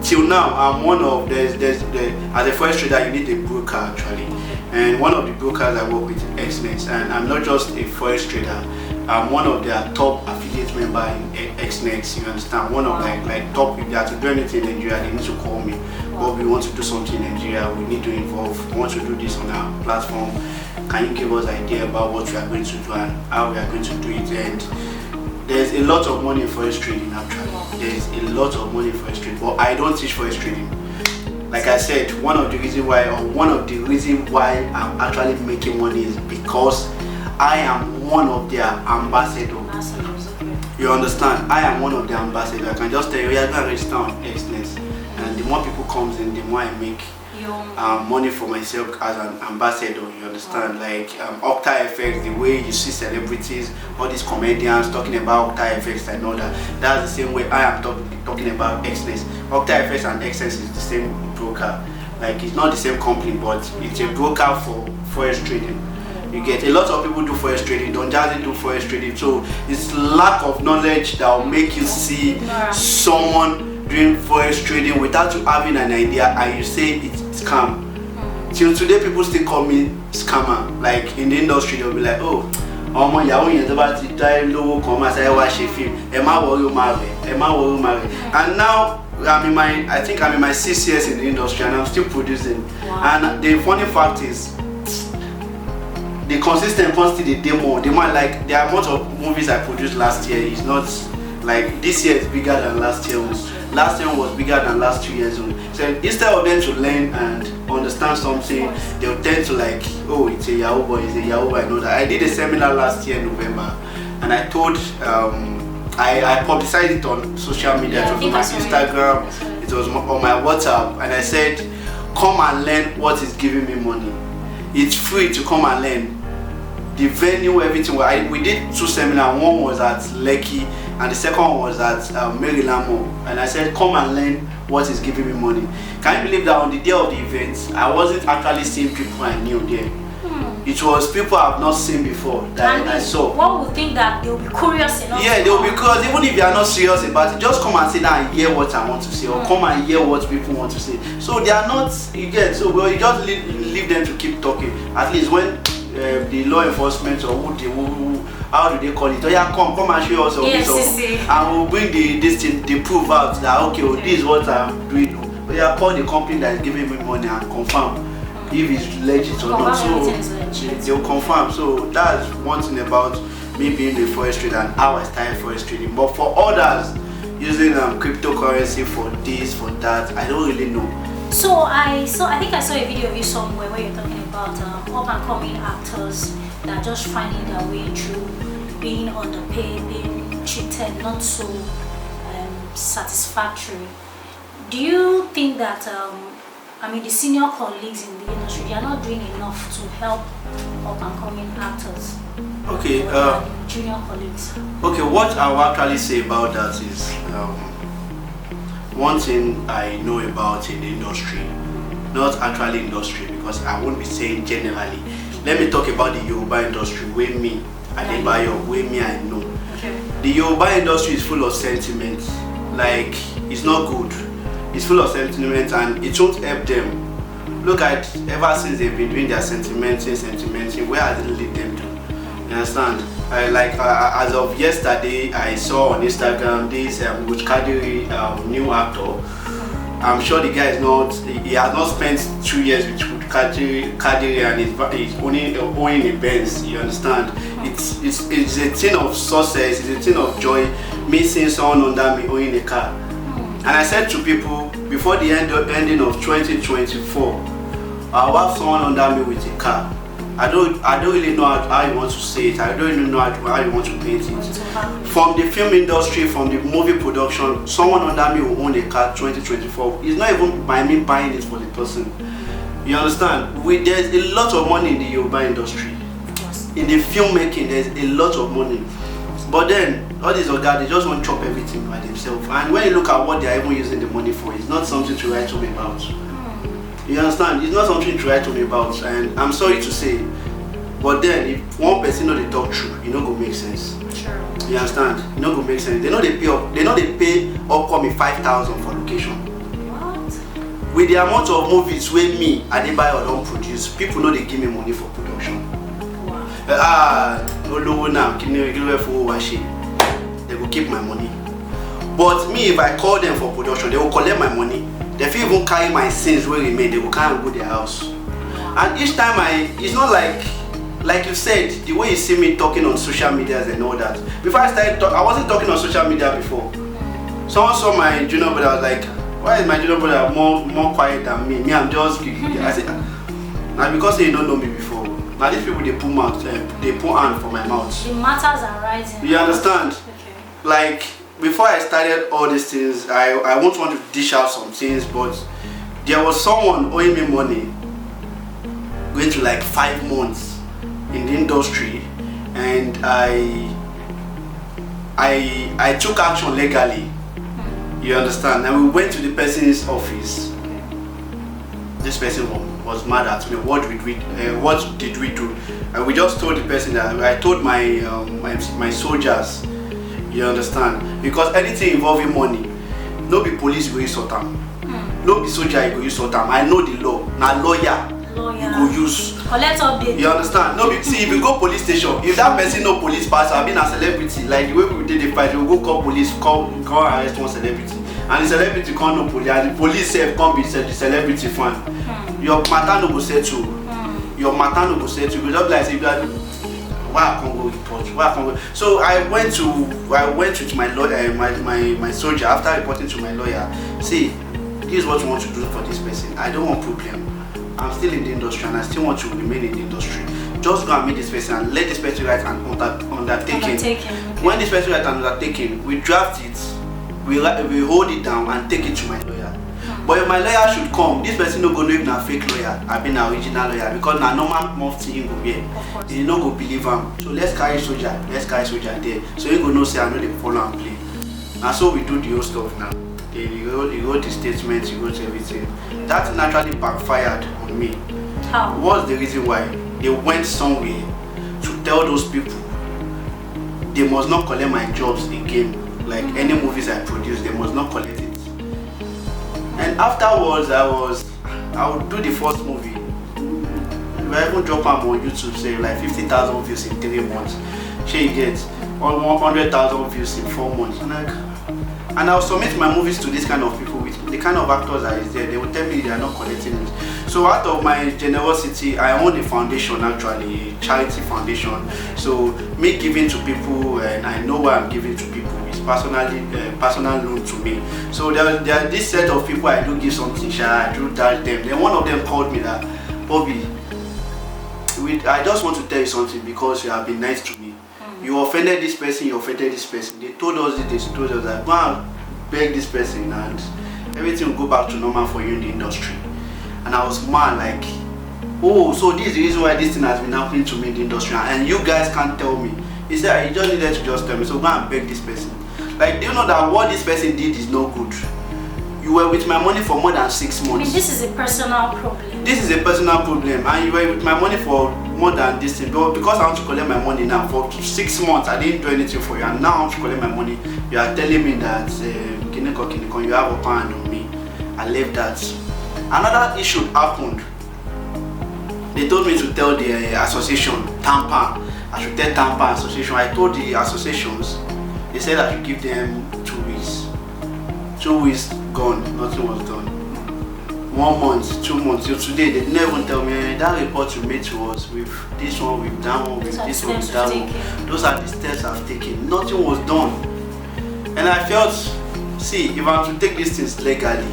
S2: Till now, I'm one of as a forex trader, you need a broker actually. And one of the brokers I work with, XNET, and I'm not just a forex trader. I'm one of their top affiliate member in XNET. You understand? One of like top. If they are to do anything in Nigeria, they need to call me. But we want to do something in Nigeria. We need to involve. We want to do this on our platform. Can you give us an idea about what we are going to do and how we are going to do it? And there's a lot of money in forex trading actually. There's a lot of money in forex trading, but I don't teach forex trading. Like I said, one of the reasons why I'm actually making money is because I am one of their ambassadors. You understand? I am one of the ambassadors. I can just tell you, we are going to register on XNET, and the more people comes in, the more I make money for myself as an ambassador. You understand? Like Octa effects, the way you see celebrities, all these comedians talking about Octa effects and all that. That's the same way I am talking about XNET. Octa effects and XNET is the same broker. Like it's not the same company, but it's a broker for forex trading. You get a lot of people do forex trading, don't just do forex trading. So it's lack of knowledge that will make you see someone doing forex trading without you having an idea and you say it's scam. Till today people still call me scammer. Like in the industry they'll be like, oh, and now I think I'm in my 6 years in the industry and I'm still producing. And the funny fact is the consistent quantity the more like the amount of movies I produced last year is not like this year is bigger than last year was. Last year was bigger than last 2 years. So instead of them to learn and understand something, they'll tend to like, oh, it's a Yoruba, I know that. I did a seminar last year in November and I told I publicized it on social media. It was on my Instagram, it was on my WhatsApp, and I said, come and learn what is giving me money. It's free to come and learn. The venue, everything. We did 2 seminars. One was at Lekki and the second one was at Maryland Mall. And I said, come and learn what is giving me money. Can you believe that on the day of the event, I wasn't actually seeing people I knew there. It was people I've not seen before that I saw.
S1: One would think that they'll be curious enough.
S2: Yeah, they'll be curious. Even if you are not serious about it, just come and sit down and hear what I want to say, or come and hear what people want to say. So they are not, you get, so well, you just leave them to keep talking. At least when the law enforcement or how do they call it? Oh yeah, come and show us all this, and we'll bring the proof out that okay, this is what I'm doing. But yeah, call the company that is giving me money and confirm if it's legit or not. So they'll confirm. So that's one thing about me being a forex trader and how I started forex trading. But for others using cryptocurrency for this, for that, I don't really know.
S1: So I think I saw a video of you somewhere where you're talking about up and coming actors that are just finding their way through being underpaid, being treated not so satisfactory. Do you think that the senior colleagues in the industry, they are not doing enough to help up and coming actors?
S2: Okay.
S1: Junior colleagues.
S2: Okay, what I will actually say about that is one thing I know about in the industry, not actually industry, because I won't be saying generally. Let me talk about the Yoruba industry, where me, Adebayo, where me I know.
S1: Okay.
S2: The Yoruba industry is full of sentiment. Like, it's not good. It's full of sentiment and it won't help them. Look at, ever since they've been doing their sentimenting, where has it lead them to? You understand? As of yesterday, I saw on Instagram this Kadiri new actor I'm sure the guy is not, he has not spent 2 years with Kadiri and he's only owning a Benz, you understand? It's a thing of success, it's a thing of joy, me seeing someone under me owning a car. And I said to people, before the ending of 2024, I'll have someone under me with a car. I don't really know how you want to say it. I don't really know how you want to paint it. From the film industry, from the movie production, someone under me will own a car 2024. It's not even by me buying it for the person. You understand? There's a lot of money in the Yoruba industry. In the filmmaking, there's a lot of money. But then, all these guys, they just want to chop everything by themselves. And when you look at what they are even using the money for, it's not something to write home about. You understand? It's not something to write to me about, and I'm sorry to say, but then if one person know they talk true, it not go make sense.
S1: Sure.
S2: You understand? It not go make sense. They know they pay upcoming 5,000 for location.
S1: What?
S2: With the amount of movies where me and they buy or don't produce, people know they give me money for production.
S1: Wow.
S2: Now, they will keep my money. But me, if I call them for production, they will collect my money. They feel even carry my sins where remain, they will come and go to their house. And each time it's not like you said, the way you see me talking on social media and all that. Before I started I wasn't talking on social media before. Someone saw my junior brother, I was like, why is my junior brother more quiet than me? Me, I'm just I said, now because they don't know me before. Now these people they put hand for my mouth.
S1: The matters are rising.
S2: You understand?
S1: Okay.
S2: Like before I started all these things, I won't want to dish out some things, but there was someone owing me money going to like 5 months in the industry, and I took action legally. You understand? And we went to the person's office. This person was mad at me. What did we do? And we just told the person that I told my soldiers. You understand? Because anything involving money, no be police go use sort am, no be soldier go use sort am. I know the law. Now lawyer you go use.
S1: Collect update.
S2: You understand? No be see if you go police station, if that person no police pass, I been a celebrity. Like the way we did the fight, we go call police, call arrest one celebrity, and the celebrity can't no police, and the police say come be the celebrity fan. Your matter no go settle. Your matter no go settle. You just like say that. Why I can't go report? Why I can't go? So I went to my lawyer, my soldier after reporting to my lawyer. See, this is what you want to do for this person. I don't want problem. I'm still in the industry and I still want to remain in the industry. Just go and meet this person and let this person write an undertaking.
S1: Okay.
S2: When this person write an undertaking, we draft it, we hold it down and take it to my lawyer. But if my lawyer should come, this person no go know if na fake lawyer, I been an original lawyer, because na normal mufti him go be. He no go believe him. So let's carry soldier there. So he go know say I know they follow and play. And so we do the whole stuff now. You wrote the statement, you wrote everything. That naturally backfired on me.
S1: How?
S2: What's the reason why? They went somewhere to tell those people they must not collect my jobs again. Like any movies I produce, they must not collect it. And afterwards, I would do the first movie. I even drop them on YouTube, say like 50,000 views in 3 months. She gets 100,000 views in 4 months. And I'll submit my movies to this kind of people with the kind of actors that is there. They will tell me they are not collecting it. So out of my generosity, I own a foundation, actually, a charity foundation. So me giving to people, and I know what I'm giving to people, is personal loan to me. So there are this set of people I do give something, I do dash them. Then one of them called me that, Bobby, I just want to tell you something because you have been nice to me. You offended this person, you offended this person. They told us this, they told us that, go and beg this person and everything will go back to normal for you in the industry. And I was mad, like, oh, so this is the reason why this thing has been happening to me in the industry and you guys can't tell me. He said, you just needed to just tell me, so go and beg this person. Like, do you know that what this person did is no good? You were with my money for more than 6 months.
S1: I mean, this is a personal problem.
S2: This is a personal problem, and you were with my money for more than this thing. But because I want to collect my money now, for 6 months I didn't do anything for you, and now I want to collect my money. You are telling me that Kineko, you have a hand on me. I left that. Another issue happened. They told me to tell the association, Tampa. I should tell Tampa Association. I told the associations, they said I should give them 2 weeks 2 weeks gone, nothing was done. 1 month, 2 months, till today, they never even tell me that report you made to us with this one, with that one, with this one, with that one. Those are the steps I've taken. Nothing was done. And I felt, see, if I'm to take these things legally,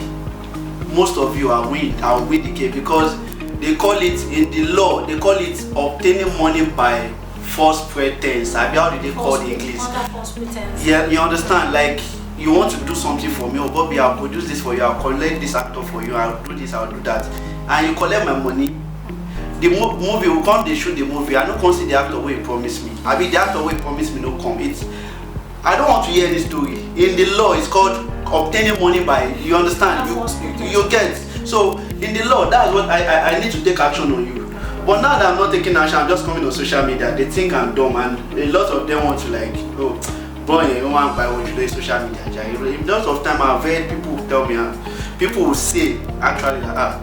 S2: most of you are I'll win the case, because they call it in the law, they call it obtaining money by false pretense. How do they call the English?
S1: False pretense.
S2: Yeah, you understand? Like, you want to do something for me, oh Bobby, I'll produce this for you, I'll collect this actor for you, I'll do this, I'll do that, and you collect my money. The movie will come, they shoot the movie, I don't consider the actor where he promised me. I mean, the actor where he promised me no come. I don't want to hear any story. In the law, it's called obtaining money by, you understand? You get. So in the law, that's what I need to take action on you. But now that I'm not taking action, I'm just coming on social media. They think I'm dumb, and a lot of them want to like, oh, boy, you don't want to buy what you do in social media. A lot of time I've heard people tell me, people will say actually that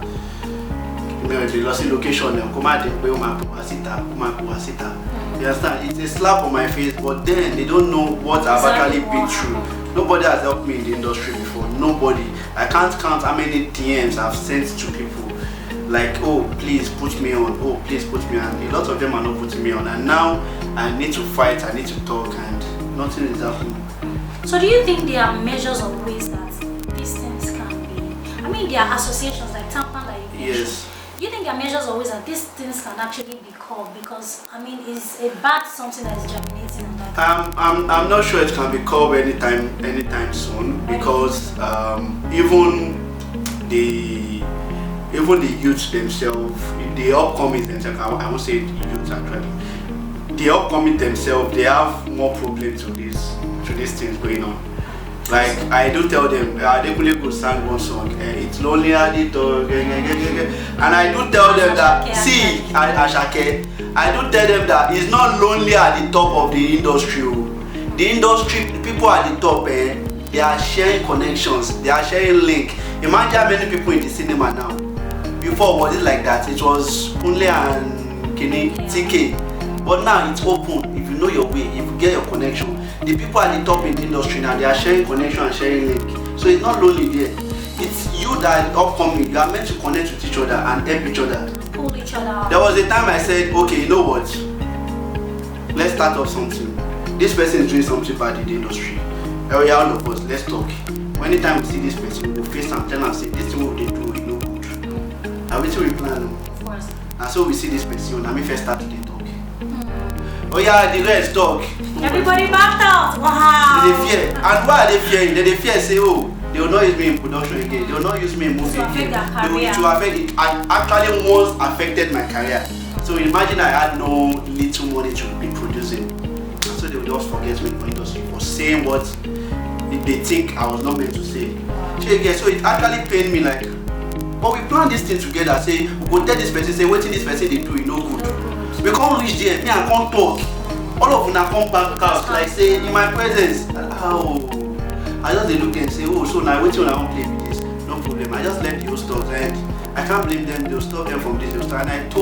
S2: the lost location, come out there, you understand? It's a slap on my face, but then they don't know what I've actually been through. Nobody has helped me in the industry before. Nobody. I can't count how many DMs I've sent to people. Like, oh, please put me on. Oh, please put me on. A lot of them are not putting me on. And now I need to fight. I need to talk, and nothing is happening.
S1: So do you think there are measures or ways that these things can be? I mean, there are associations like Tampan that you mentioned.
S2: Yes.
S1: Do you think there are measures or ways that these things can actually be curbed? Because I mean, it's a bad something that is germinating and that.
S2: I'm not sure it can be curbed anytime soon, because even the youth themselves, the upcoming themselves, I won't say the youth actually, the upcoming themselves, they have more problems to these things going on. Like, I do tell them, they could sing one song, it's lonely at the door, and I do tell them that, see, Ashake, I do tell them that it's not lonely at the top of the industry. The industry, people at the top, they are sharing connections, they are sharing link. Imagine how many people in the cinema now. Before, was it like that? It was only an TK. But now it's open. If you know your way, if you get your connection, the people at the top in the industry now, they are sharing connection and sharing link. So it's not lonely there. It's you that are upcoming. You are meant to connect with each other and help each other.
S1: Pull each other out.
S2: There was a time I said, okay, you know what? Let's start off something. This person is doing something bad in the industry. Oh yeah, all of us, let's talk. Anytime we see this person, we'll face and tell and say, this thing what they do is no good. And we plan.
S1: Of course.
S2: And so we see this person, and we first start to talk. Oh yeah, the rest talk.
S1: Everybody backed out. Wow.
S2: They fear. And why are they fearing? They fear say, oh, they will not use me in production again. They will not use me in movie again. It will affect it. I actually once affected my career. So imagine I had no little money to be producing. So they will just forget me in the industry for saying what they think I was not meant to say. So it actually pained me like, but we plan this thing together, say, we go tell this person, say, waiting this person they do, it no good. We can't reach there, me I can't talk. All of them come back out, like say, in my presence, oh, I just look and say, oh, so now waiting when I won't play with this, no problem. I just left the old stuff, and I can't blame them, they'll stop them from this, they'll start. And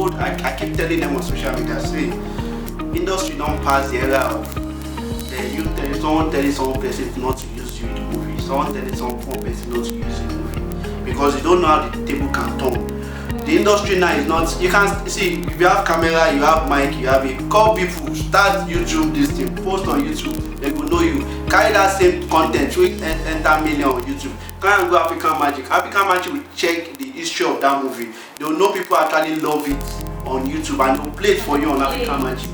S2: I keep telling them on social media, say, industry don't pass the era of, someone telling someone person not to use you in the movie, someone telling someone person not to use you in the movie, because you don't know how the table can turn. The industry now is not, you can see, if you have camera, you have mic, you have it, call people, start YouTube, this thing, post on YouTube, they will know you. Carry that same content, which enter million on YouTube. Can and go African Magic. African Magic will check the history of that movie. They will know people actually love it on YouTube, and they'll play it for you on African Magic.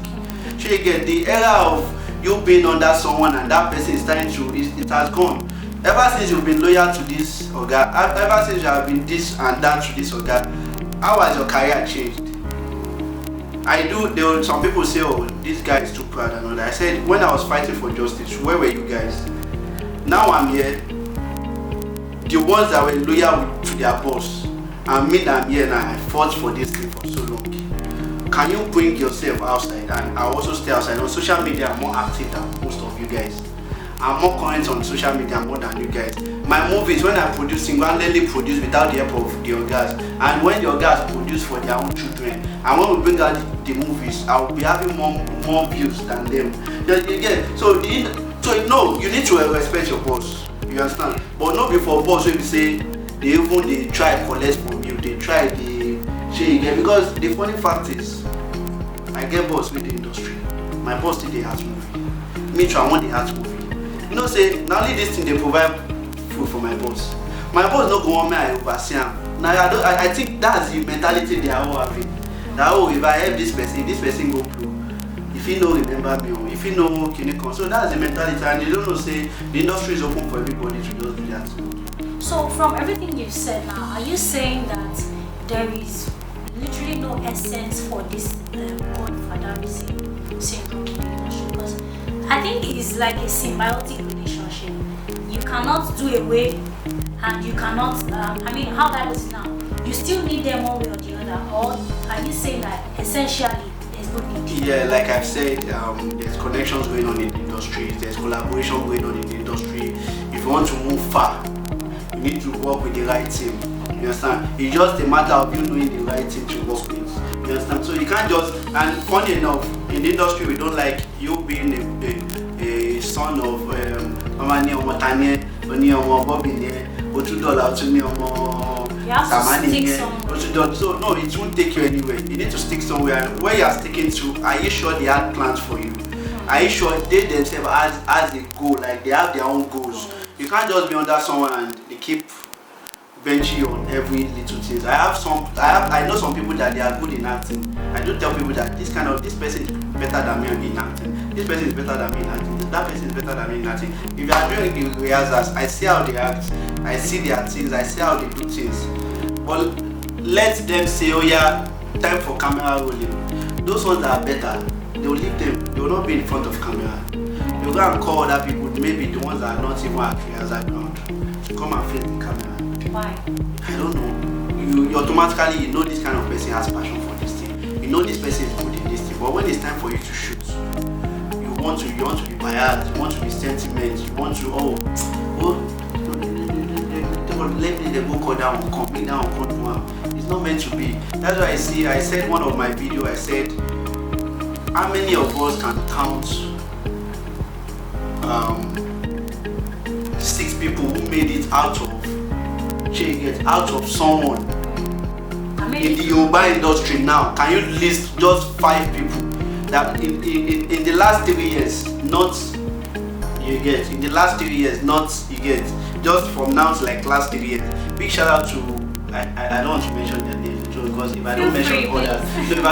S2: So you get the era of you being under someone and that person is starting to, it has gone. Ever since you've been loyal to this Oga, ever since you have been this and that to this Oga, how has your career changed? Some people say, oh, this guy is too proud and all that. I said, when I was fighting for justice, where were you guys? Now I'm here. The ones that were loyal to their boss, and me that I'm here now, I fought for this thing for so long. Can you bring yourself outside? And I also stay outside. On social media, I'm more active than most of you guys. I'm more current on social media more than you guys. My movies, when I produce, single-handedly produce without the help of the Ogas. And when the Ogas produce for their own children, and when we bring out the movies, I will be having more views than them. So no, you need to respect your boss. You understand? But not before boss wey be say they try collect from you, they try the shey you get, because the funny fact is I get boss with the industry. My boss still dey act movie. Me too, I want the act movie. You know say na only this thing dey provide food for my boss. My boss no go want me I oversee am. Now I think that's the mentality they are all having. That oh, if I help this person go blow. If he no remember me, or if he no Kinikon. So that's the mentality, and you don't know say the industry is open for everybody to just do that.
S1: So from everything you've said now, are you saying that there is literally no essence for this godfatherism syndrome in the industry? Because I think it is like a symbiotic relationship. You cannot do away, and you cannot. I mean, how that is now. You still need them one way or the other, or are you saying that essentially there's no need?
S2: Yeah, like I've said, there's connections going on in the industry. There's collaboration going on in the industry. If you want to move far, you need to work with the right team. You understand? It's just a matter of you knowing the right team to work with. You understand? So you can't just, and funny enough, in the industry we don't like you being a son of Mamani or Matanye, Oni or Bobby, $2 to me or Samani. So no, it won't take you anywhere. You need to stick somewhere. Where you are sticking to, are you sure they have plans for you? Are you sure they themselves as they go, like they have their own goals? You can't just be under someone and they keep benching on every little thing. I know some people that they are good in acting. I do tell people that this person is better than me in acting. This person is better than me in acting. That person is better than me in acting. If you are doing the rehearsals, I see how they act. I see their things. I see how they do things. But let them say, oh yeah, time for camera rolling. Those ones that are better, they will leave them. They will not be in front of camera. They will go and call other people, maybe the ones that are not even at rehearsal ground, to come and face the camera.
S1: Why?
S2: I don't know. You automatically know this kind of person has passion for this thing. You know this person is good in this thing. But when it's time for you to shoot, you want to be biased, you want to be sentiment, you want to let me go call down, come me down, come down. It's not meant to be. That's why I said one of my video, I said how many of us can count 6 people who made it out of someone in the Yoruba industry now. Can you list just 5 people that in the last 3 years, not you get, in the last 3 years, not you get, just from now to like last 3 years. Big shout out to, I don't want to mention their names because if I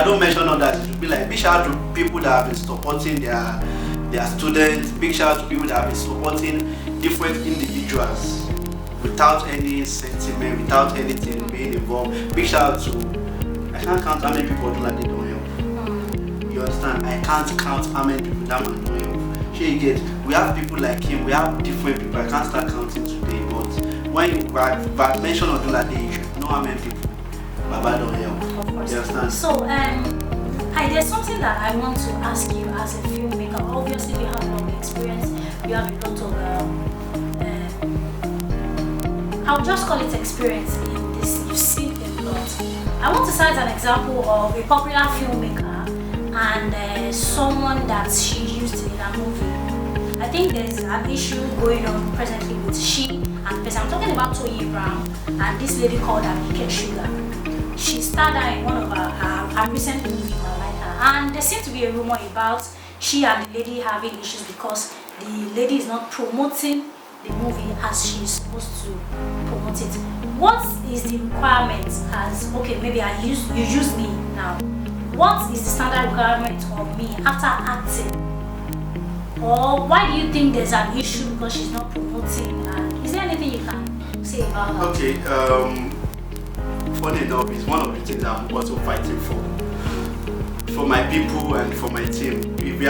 S2: don't mention others, it will be like big shout out to people that have been supporting their students. Big shout out to people that have been supporting different individuals without any sentiment, without anything being involved. Big shout out to, I can't count how many people do like they don't help. You understand? I can't count how many people that man don't help. Sure you get, we have people like him, we have different people. I can't start counting today, but when you mention or do like that, you should know how many people Baba don't help.
S1: Of course.
S2: You understand?
S1: So there's something that I want to ask you as a filmmaker. Obviously you have a lot of experience, you have a lot of I'll just call it experience in this. You've seen a lot. I want to cite an example of a popular filmmaker and someone that she used in a movie. I think there's an issue going on presently with she and person. I'm talking about Toyi Brown and this lady called Abike Sugar. She starred in one of her recent movies, I like her. And there seems to be a rumor about she and the lady having issues because the lady is not promoting the movie as she's supposed to promote it. What is the requirement as, okay, maybe you use me now. What is the standard requirement of me after acting? Or why do you think there's an issue because she's not promoting? And is there anything you can say about that?
S2: Okay, funny enough, it's one of the things I'm also fighting for my people and for my team. There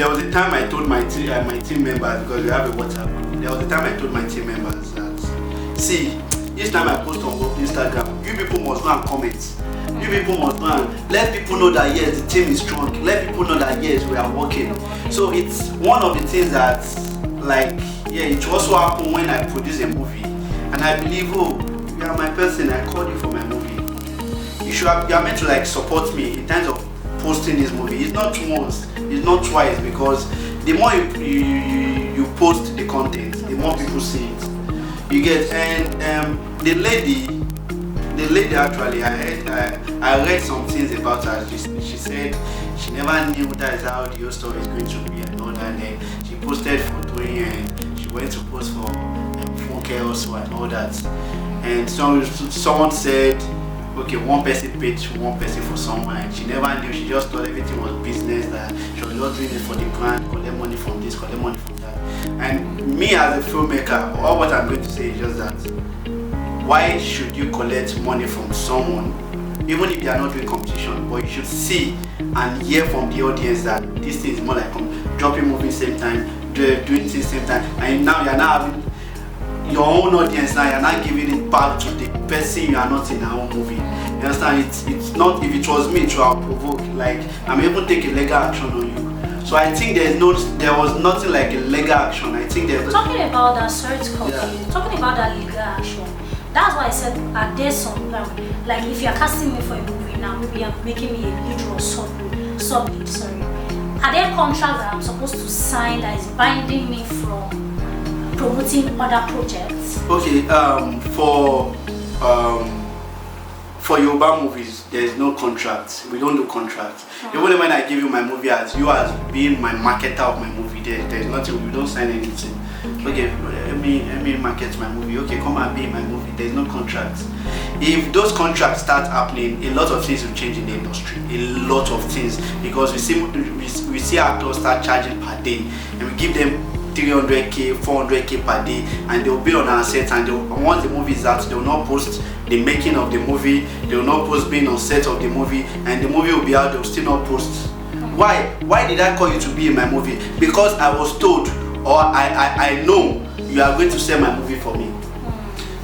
S2: was a time I told my team members, because we have a WhatsApp group, there was a time I told my team members that, see, each time I post on Instagram, you people must go and comment. You people must go and let people know that yes, the team is strong. Let people know that yes, we are working. So it's one of the things that, like, yeah, it also happened when I produced a movie. And I believe, oh, you are my person, I called you for my movie. You are meant to like support me in terms of posting this movie. It's not once, it's not twice, because the more you post the content, the more people see it. You get, and the lady actually, I read some things about her. She said she never knew that is how the whole story is going to be and all that. And she posted for doing, and she went to post for phone care also and all that. And someone said, okay, one person paid to one person for someone, and she never knew. She just thought everything was business, that she was just doing it for the brand, collect money from this, collect money from that. And me as a filmmaker, all what I'm going to say is just that, why should you collect money from someone, even if they are not doing competition, but you should see and hear from the audience that this thing is more like dropping movie same time, doing things same time, and now you're now having your own audience, now you're not giving it back to the person you are not in our own movie. You understand? It's not, if it was me, it would provoke, like I'm able to take a legal action on you. So I think there was nothing like a legal action. I think there's
S1: talking about that, sorry to cut you, talking about that legal action. That's why I said, are there some, like if you're casting me for a movie now, maybe you're making me a lead or sub-lead, sorry. Are there contracts that I'm supposed to sign that is binding me from promoting other projects? Okay,
S2: for Yoruba movies, there is no contract. We don't do contracts. Even when I give you my movie as you as being my marketer of my movie, there's nothing. We don't sign anything. Okay, let me market my movie. Okay, come and be in my movie. There's no contract. If those contracts start happening, a lot of things will change in the industry. A lot of things, because we see actors start charging per day, and we give them 300k, 400k per day, and they'll be on our set, and once the movie is out, they will not post the making of the movie, they will not post being on set of the movie, and the movie will be out, they will still not post. Why did I call you to be in my movie? Because I was told, or I know you are going to sell my movie for me,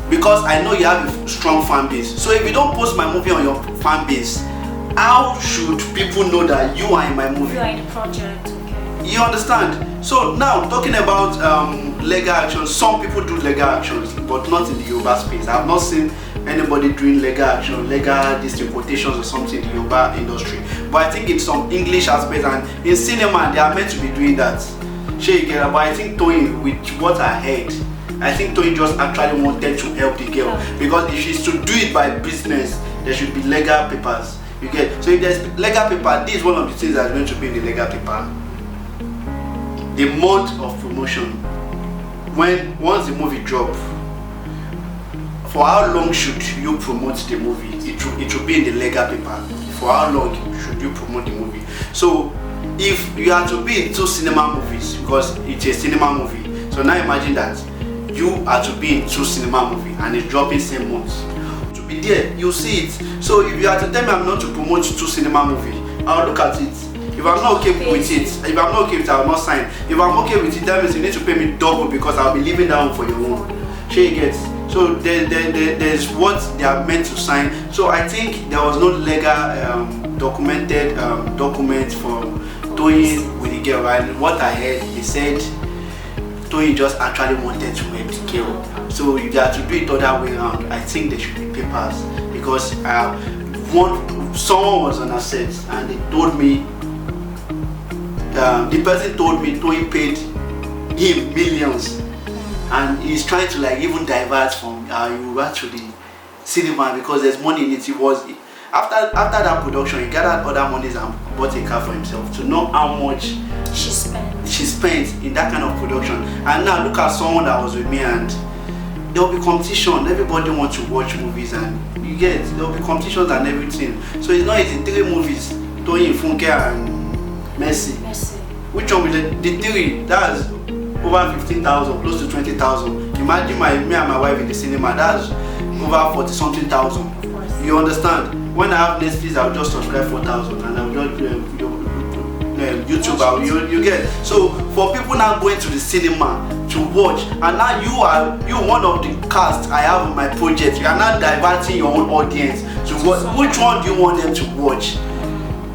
S2: because I know you have a strong fan base. So if you don't post my movie on your fan base, how should people know that you are in my movie?
S1: You are in the project.
S2: You understand? So now talking about legal actions, some people do legal actions, but not in the Yoruba space. I have not seen anybody doing legal action, legal district quotations or something in the Yoruba industry. But I think in some English aspects and in cinema, they are meant to be doing that. But I think Toyin, with what I heard, I think Toyin just actually wanted to help the girl, because if she's to do it by business, there should be legal papers. You get? So if there's legal paper, this is one of the things that's going to be in the legal paper. The month of promotion, once the movie drop, for how long should you promote the movie? It will be in the legal paper. For how long should you promote the movie? So if you are to be in 2 cinema movies, because it's a cinema movie, so now imagine that you are to be in 2 cinema movies and it's dropping same month. To be there, you see it. So if you are to tell me I'm not to promote 2 cinema movies, I'll look at it. If I'm not okay with it, if I'm not okay with it, I will not sign. If I'm okay with it, that means you need to pay me double, because I'll be leaving that one for your own. Sure, you get. So there's what they are meant to sign. So I think there was no legal documented document for Toyin with the girl. And what I heard, they said Toyin just actually wanted to help the girl. So if they are to do it other way around, I think there should be papers, because someone was on a set and they told me. The person told me Toyin paid him millions, and he's trying to like even divert from Yoruba to the cinema, because there's money in it. He was after that production, he gathered other monies and bought a car for himself, to know how much she spent in that kind of production. And now look at someone that was with me, and there will be competition. Everybody wants to watch movies, and you get, there will be competitions and everything. So it's not easy. 3 movies, Toyin, Funke and Messi. Which one will the 3? That's over 15,000, close to 20,000. Imagine me and my wife in the cinema. That's over 40 something thousand. You understand? When I have Netflix, I'll just subscribe 4,000, and I'll just YouTube. You get. So for people now going to the cinema to watch, and now you one of the cast I have in my project. You are now diverting your own audience to watch. Which one do you want them to watch?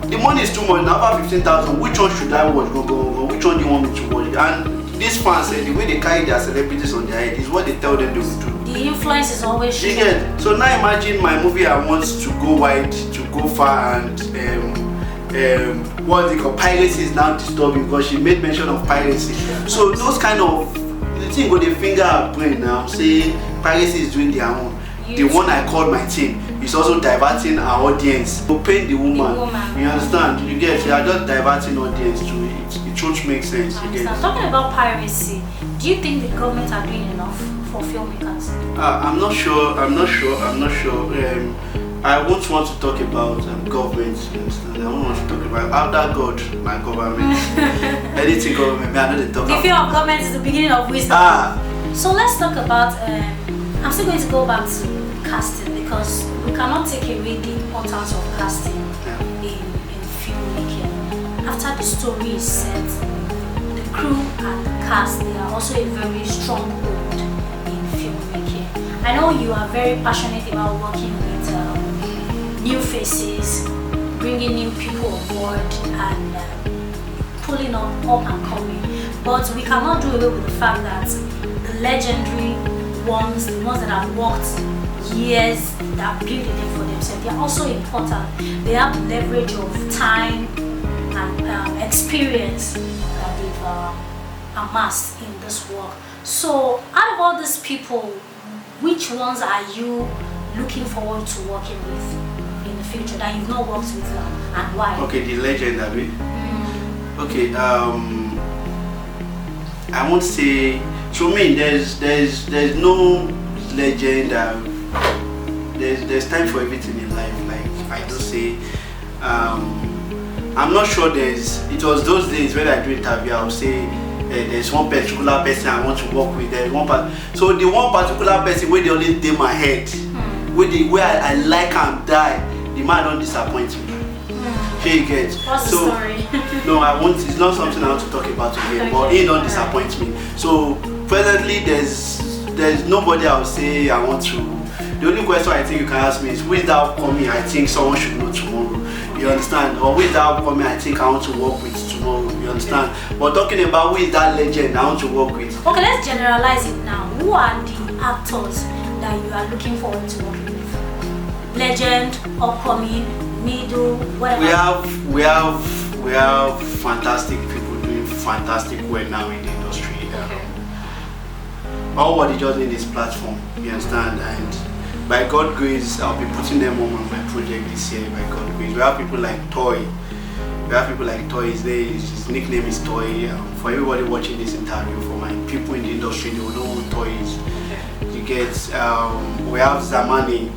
S2: The money is too much, now about 15,000. Which one should I watch? Go. Which one do you want me to watch? And these fans, the way they carry their celebrities on their head is what they tell them they will do.
S1: The influence is always
S2: strong. So now imagine my movie, I want to go wide, to go far, and what they call piracy is now disturbing, because she made mention of piracy. So those kind of the thing go the finger her brain now. Say piracy is doing their own. The one I called my team is also diverting our audience to paint the woman. You understand? You get? They are just diverting audience to it. It should make sense. You get?
S1: Talking about piracy, do you think the government are doing enough for filmmakers?
S2: I'm not sure. I won't want to talk about government. You understand? I don't want to talk about after God, my government. Anything government, I know they talk.
S1: The fear of government is the beginning of wisdom. So let's talk about. I'm still going to go back to casting because we cannot take away the importance of casting in filmmaking. After the story is set, the crew and the cast, they are also a very strong hold in filmmaking. I know you are very passionate about working with new faces, bringing new people on board and pulling up and coming. But we cannot do away with the fact that the legendary ones, the ones that have worked years, that build a name for themselves, they are also important. They have the leverage of time and experience that they've amassed in this work. So out of all these people, which ones are you looking forward to working with in the future that you've not worked with and why?
S2: Okay, the legend, Abby. Okay, I won't say. To me, there's no legend. There's time for everything in life. Like I do say, I'm not sure. It was those days when I do interview. I would say there's one particular person I want to work with. There's one so the one particular person where they only did my head, where I like and die, the man don't disappoint me. Here you get.
S1: What's the story?
S2: No, I won't. It's not something I want to talk about today. Okay. But he don't disappoint me. So presently, there's nobody I would say I want to. The only question I think you can ask me is, with that upcoming, I think someone should know tomorrow. You understand? Or with that upcoming, I think I want to work with tomorrow. You understand? But talking about with that legend, I want to work with.
S1: Okay, let's generalize it now. Who are the actors that you are looking forward to working with? Legend, upcoming, middle, whatever.
S2: We have fantastic people doing fantastic work now in the industry. All what they just need is platform. You understand? And by God's grace, I'll be putting them on my project this year. By God's grace, we have people like Toy. His nickname is Toy. For everybody watching this interview, for my people in the industry, they will know who Toy is. You get. We have Zamani.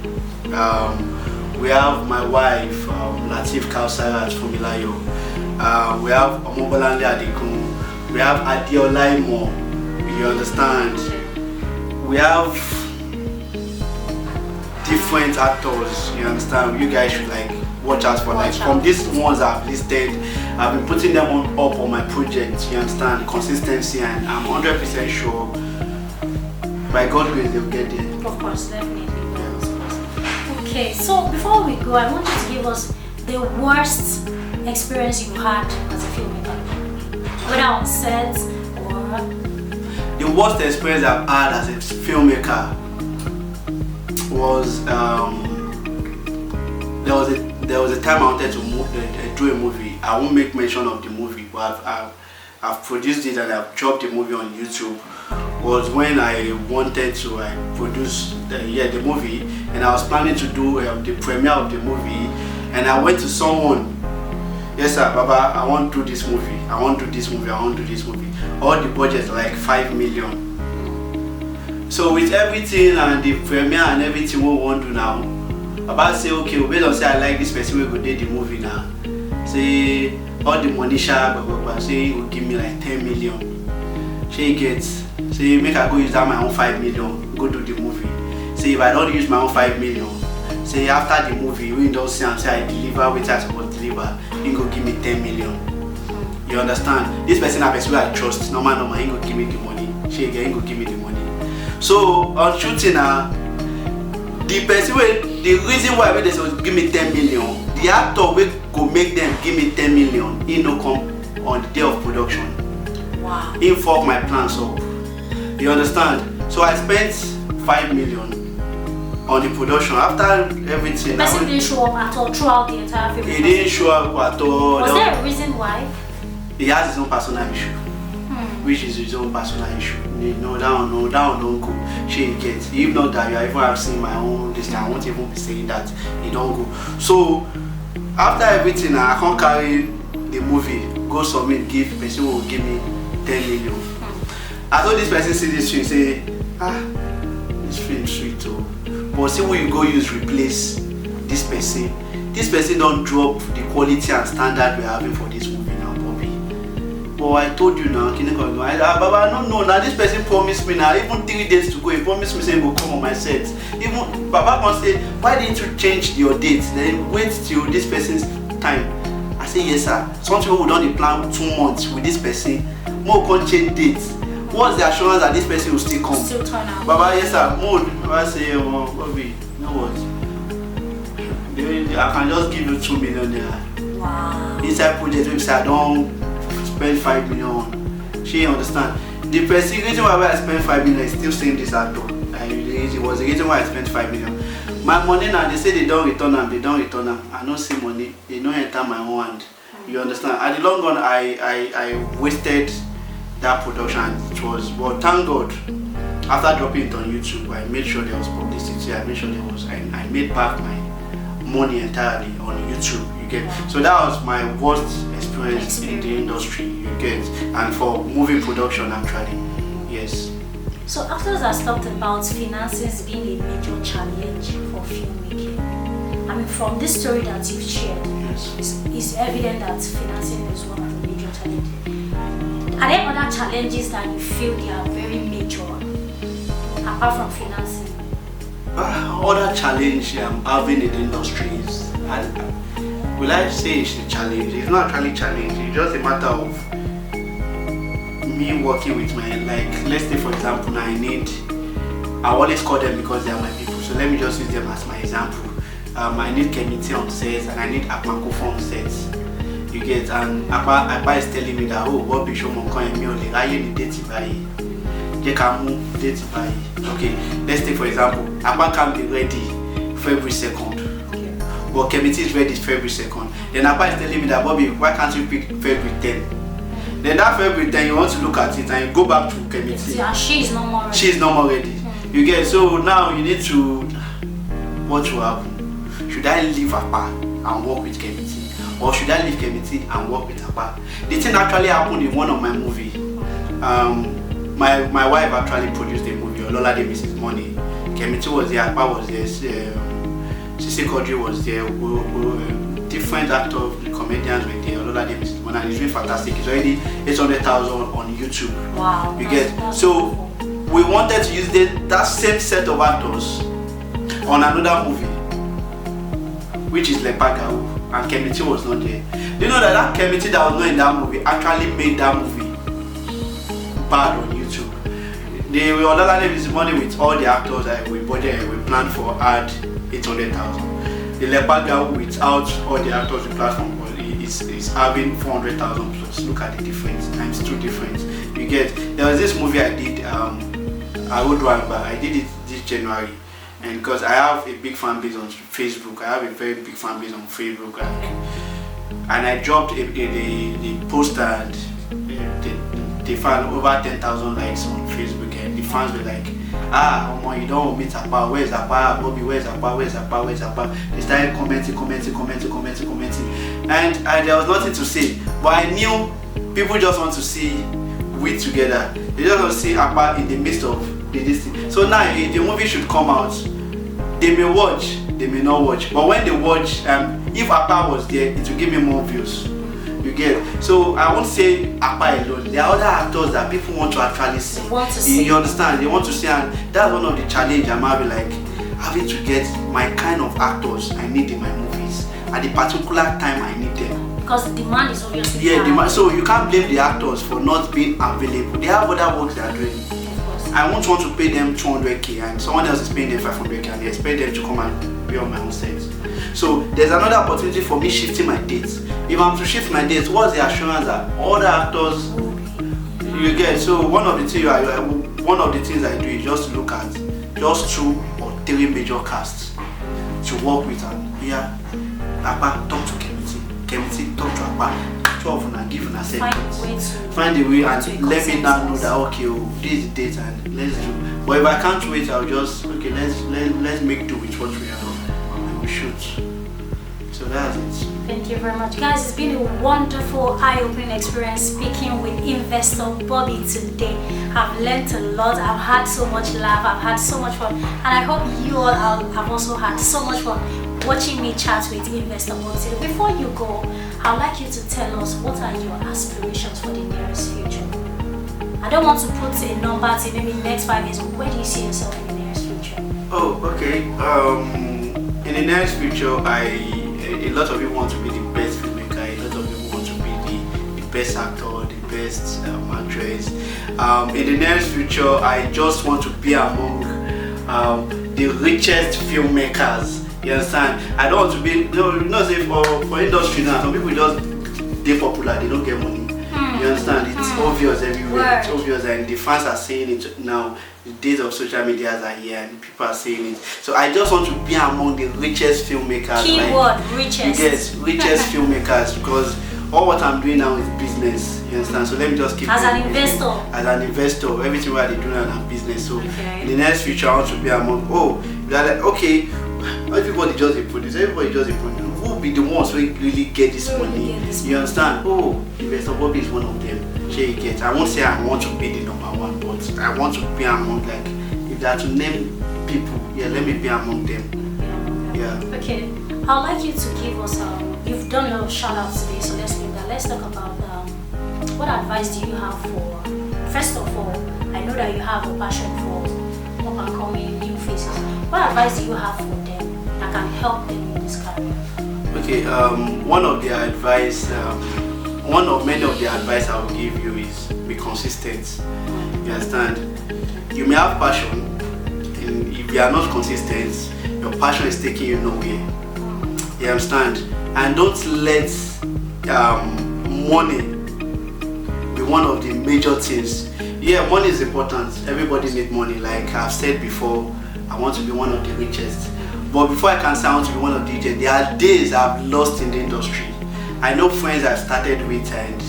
S2: We have my wife, Latif Kausarat from Ilayo. We have Omobolande Adekun. We have Adiola Imo. You understand? We have different actors. You understand? You guys should like watch out for from these ones I've listed. I've been putting them up on my project. You understand? Consistency, and I'm 100% sure by God's grace they'll get there.
S1: Of course, definitely. Okay, so before we go, I want you to give us the worst experience you had as a filmmaker, whether on set or.
S2: The worst experience I've had as a filmmaker was there was a time I wanted to do a movie. I won't make mention of the movie, but I've produced it and I've dropped the movie on YouTube. Was when I wanted to produce the movie, and I was planning to do the premiere of the movie, and I went to someone. Yes sir, Baba, I want to do this movie. I want to do this movie. I want to do this movie. All the budget like 5 million. So with everything and the premiere and everything we want to do now, Baba say okay, we based on say I like this person, we go do the movie now. Say all the money say he will give me like 10 million. She gets. Say make I go use that my own 5 million, go do the movie. Say if I don't use my own 5 million, say after the movie, we don't see and say I deliver what I supposed to deliver, he go give me 10 million. You understand? This person I trust, no man, he go give me the money. She again, he go give me the money. So on shooting the person the reason why they say give me 10 million, the actor will go make them give me 10 million, he no come on the day of production.
S1: Wow.
S2: He fuck my plans up. You understand? So I spent 5 million on the production. After everything,
S1: the person didn't show up at all throughout the entire film.
S2: He didn't show up at all.
S1: Was there a reason why?
S2: He has his own personal issue. which is his own personal issue. No, that one don't go. She gets. If not that, you are even have seen my own this time. I won't even be saying that it don't go. So after everything, I can't carry the movie, go submit, give person who will give me 10 million. I told this person see this film, say, this film sweet too. But see when you go use replace this person. This person don't drop the quality and standard we're having for this movie now, Bobby. But I told you now, Baba, no, now this person promised me now, even 3 days to go, he promised me saying he will come on my set. Even Baba can say, why didn't you change your date? Then wait till this person's time. I say, yes sir. Some people don't plan 2 months with this person. More can change dates. What's the assurance that this person will still come?
S1: Still turn out.
S2: Baba, yes sir. More. Baba say, Bobby, you know what? I can just give you 2 million there.
S1: Wow.
S2: Inside project, which I don't spend 5 million. She understand. The reason why I spent 5 million is still saying this actor. It was the reason why I spent 5 million. My money now, they say they don't return them. I don't see money. They don't enter my own hand. You understand? At the long run, I wasted that production. It was, but thank God, after dropping it on YouTube, I made sure there was publicity. I made sure there was, I made back my money entirely on YouTube. You get? So that was my worst experience in the industry. You get? And for movie production, actually, yes.
S1: So after that, talked about finances being a major challenge for filmmaking. I mean, from this story that you've shared,
S2: yes,
S1: it's evident that financing is one of the major challenges. Are there other challenges that you feel they are very major, apart from financing?
S2: Other challenge I'm having in the industry is, will I say it's a challenge? It's not actually a challenge. It's just a matter of me working with my, like, let's say for example now I always call them because they are my people, so let me just use them as my example. I need Kemiti on sets and I need Akwankofo on sets. You get? And Akwa is telling me that, oh, Bobby show me only I need date by date by. Okay, let's take for example, Akwa can be ready February 2nd.
S1: Okay.
S2: But Kemiti is ready February 2nd. Then Akwa is telling me that, Bobby, why can't you pick February 10th? Then that February 10, you want to look at it and you go back to Kemiti.
S1: Yeah, she is no more ready.
S2: She is no more ready. You get? So now you need to, what will happen? Should I leave Akwa and work with Kemiti? Or should I leave Kemiti and work with Akwa? The thing actually happened in one of my movies. My wife actually produced a movie, Ololade Mrs. Money. Kemiti was there, Akwa was there, Sisi Kodri was there, different actors, comedians were there, Ololade Mrs. Money, and it's really fantastic. It's already 800,000 on YouTube.
S1: Wow.
S2: You get? So we wanted to use that same set of actors on another movie, which is Lepagao, and Kemiti was not there. Do you know that Kemiti that was not in that movie actually made that movie bad on YouTube? They were Ololade Mrs. Money with all the actors that we planned for had 800,000. The Lepagao without all the actors we planned for is having 400,000 plus. Look at the difference, times 2 difference. You get? There was this movie I did, I did it this January. And because I have a big fan base on Facebook, I have a very big fan base on Facebook, and I dropped the poster and they found over 10,000 likes on Facebook, and the fans were like, you don't meet Akwa, where's Akwa, Bobby, where's Akwa? They started commenting, and there was nothing to say, but I knew people just want to see we together. They just want to see Akwa in the midst of this thing. So now the movie should come out. They may watch, they may not watch. But when they watch, if Akwa was there, it will give me more views. You get? So I won't say Akwa alone. There are other actors that people want to actually see. You understand? They want to see, and that's one of the challenge I'm having, like having to get my kind of actors I need in my movies at the particular time I need them.
S1: Because the demand is obviously
S2: demand. So you can't blame the actors for not being available. They have other works they are doing. I won't want to pay them 200k and someone else is paying them 500k and they expect them to come and be on my own set. So there's another opportunity for me shifting my dates. If I'm to shift my dates, what's the assurance that all the actors you get? So one of the things I do is just to look at just 2 or 3 major casts to work with, and Akwa talk to Kemiti, talk to Akwa. 12 and give an
S1: Find a way to
S2: find a way
S1: come to a
S2: and let me now know
S1: consensus.
S2: that okay, oh, this is the date and let's do. But if I can't wait, I'll just okay, let's make do with what we have and we shoot. So that's it.
S1: Thank you very much, guys. It's been a wonderful, eye-opening experience speaking with investor Bobby today. I've learned a lot. I've had so much laugh. I've had so much fun, and I hope you all have also had so much fun watching me chat with investor Bobby today. Before you go, I'd like you to tell us what are your aspirations for the nearest future. I don't want to put a number to maybe next 5 years. Where do you see yourself in the nearest future?
S2: Oh, okay. In the nearest future, a lot of people want to be the best filmmaker. A lot of people want to be the best actor, the best actress. In the nearest future, I just want to be among the richest filmmakers. You understand? I don't want to be, not say for industry now, some people just, they're popular, they don't get money. You understand? It's obvious everywhere. It's obvious, and the fans are saying it now. The days of social media are here and people are saying it. So I just want to be among the richest filmmakers.
S1: Keyword, richest.
S2: Yes, richest filmmakers, because all what I'm doing now is business. You understand? So let me just keep
S1: As an investor.
S2: As an investor, everything what I do now is business. So in the next future I want to be among they're like, okay, everybody just a producer, everybody just a producer. Who will be the ones who really get this money? You understand? Oh, investor Bobby is one of them. I won't say I want to be the number one, but I want to be among, like, if they are to name people, yeah, let me be among them. Yeah.
S1: Okay, I'd like you to give us you've done a shout out today, so let's leave that. Let's talk about what advice do you have for, first of all, I know that you have a passion for up and coming new faces. What advice do you have for them that can help them in this career?
S2: Okay, one of many of the advice I will give you is be consistent. You understand? You may have passion, and if you are not consistent, your passion is taking you nowhere. You understand? And don't let money be one of the major things. Yeah, money is important. Everybody needs money. Like I've said before, I want to be one of the richest. But before I can say I want to be one of the richest, there are days I've lost in the industry. I know friends I started with and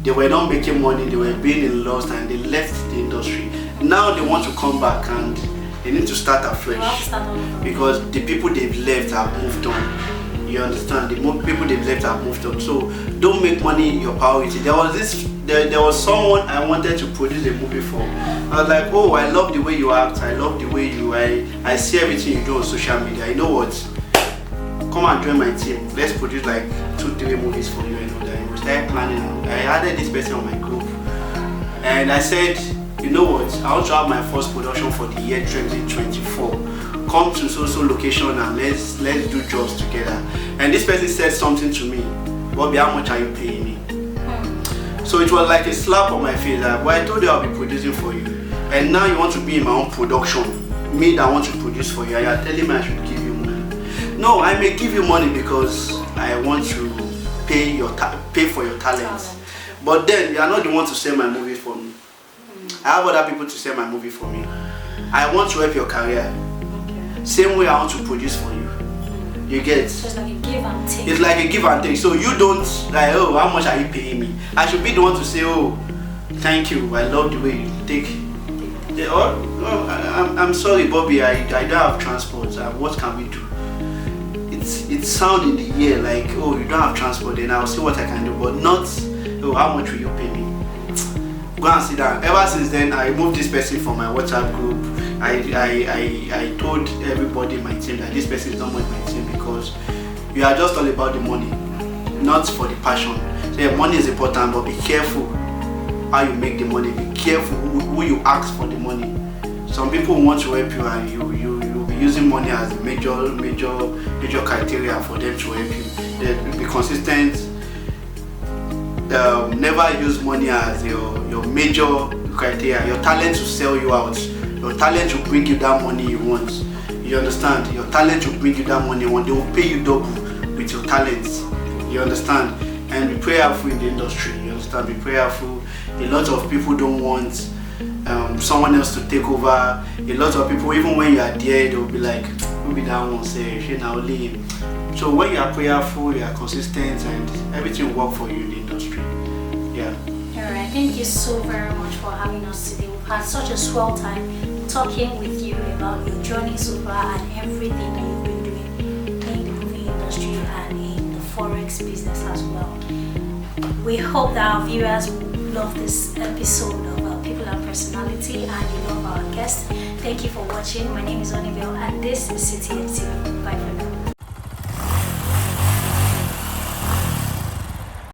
S2: they were not making money, they were being in loss and they left the industry. Now they want to come back and they need to start afresh because the people they've left have moved on. You understand? The people they've left have moved on. So don't make money your priority. There was someone I wanted to produce a movie for. I was like, oh, I love the way you act, I love the way I see everything you do on social media. You know what? Come and join my team. Let's produce like 2-3 movies for you and all that. We started planning. I added this person on my group. And I said, you know what? I want to have my first production for the year 2024. Come to so location and let's do jobs together. And this person said something to me. Bobby, how much are you paying me? So it was like a slap on my face. But I told you I'll be producing for you. And now you want to be in my own production. Me that want to produce for you. And you're telling me I should give you money. No, I may give you money because I want to pay for your talents. But then you are not the one to sell my movie for me. I have other people to sell my movie for me. I want to help your career. Same way I want to produce for you. You get?
S1: So it's like a give and take.
S2: It's like a give and take. So you don't like, oh, how much are you paying me? I should be the one to say, oh, thank you. I love the way you take. I'm sorry, Bobby. I don't have transport. What can we do? It's sound in the ear like, oh, you don't have transport. Then I'll see what I can do, but not, oh, how much will you pay me? Go and sit down. Ever since then, I removed this person from my WhatsApp group. I told everybody in my team that this person is not more in my team because you are just all about the money, not for the passion. So yeah, money is important, but be careful how you make the money. Be careful who you ask for the money. Some people want to help you and you'll be using money as a major criteria for them to help you. Be consistent. Never use money as your major criteria. Your talent will sell you out. Your talent will bring you that money you want. You understand? Your talent will bring you that money you want. They will pay you double with your talents. You understand? And be prayerful in the industry. You understand? Be prayerful. A lot of people don't want someone else to take over. A lot of people, even when you are there, they'll be like, maybe that one say, now leave. So when you are prayerful, you are consistent, and everything will work for you in the industry. industry. Yeah.
S1: Alright, thank you so very much for having us today. We've had such a swell time talking with you about your journey so far and everything that you've been doing in the movie industry and in the forex business as well. We hope that our viewers will love this episode of People and Personality and you love our guest. Thank you for watching. My name is Onibel and this is City TV. Bye for now.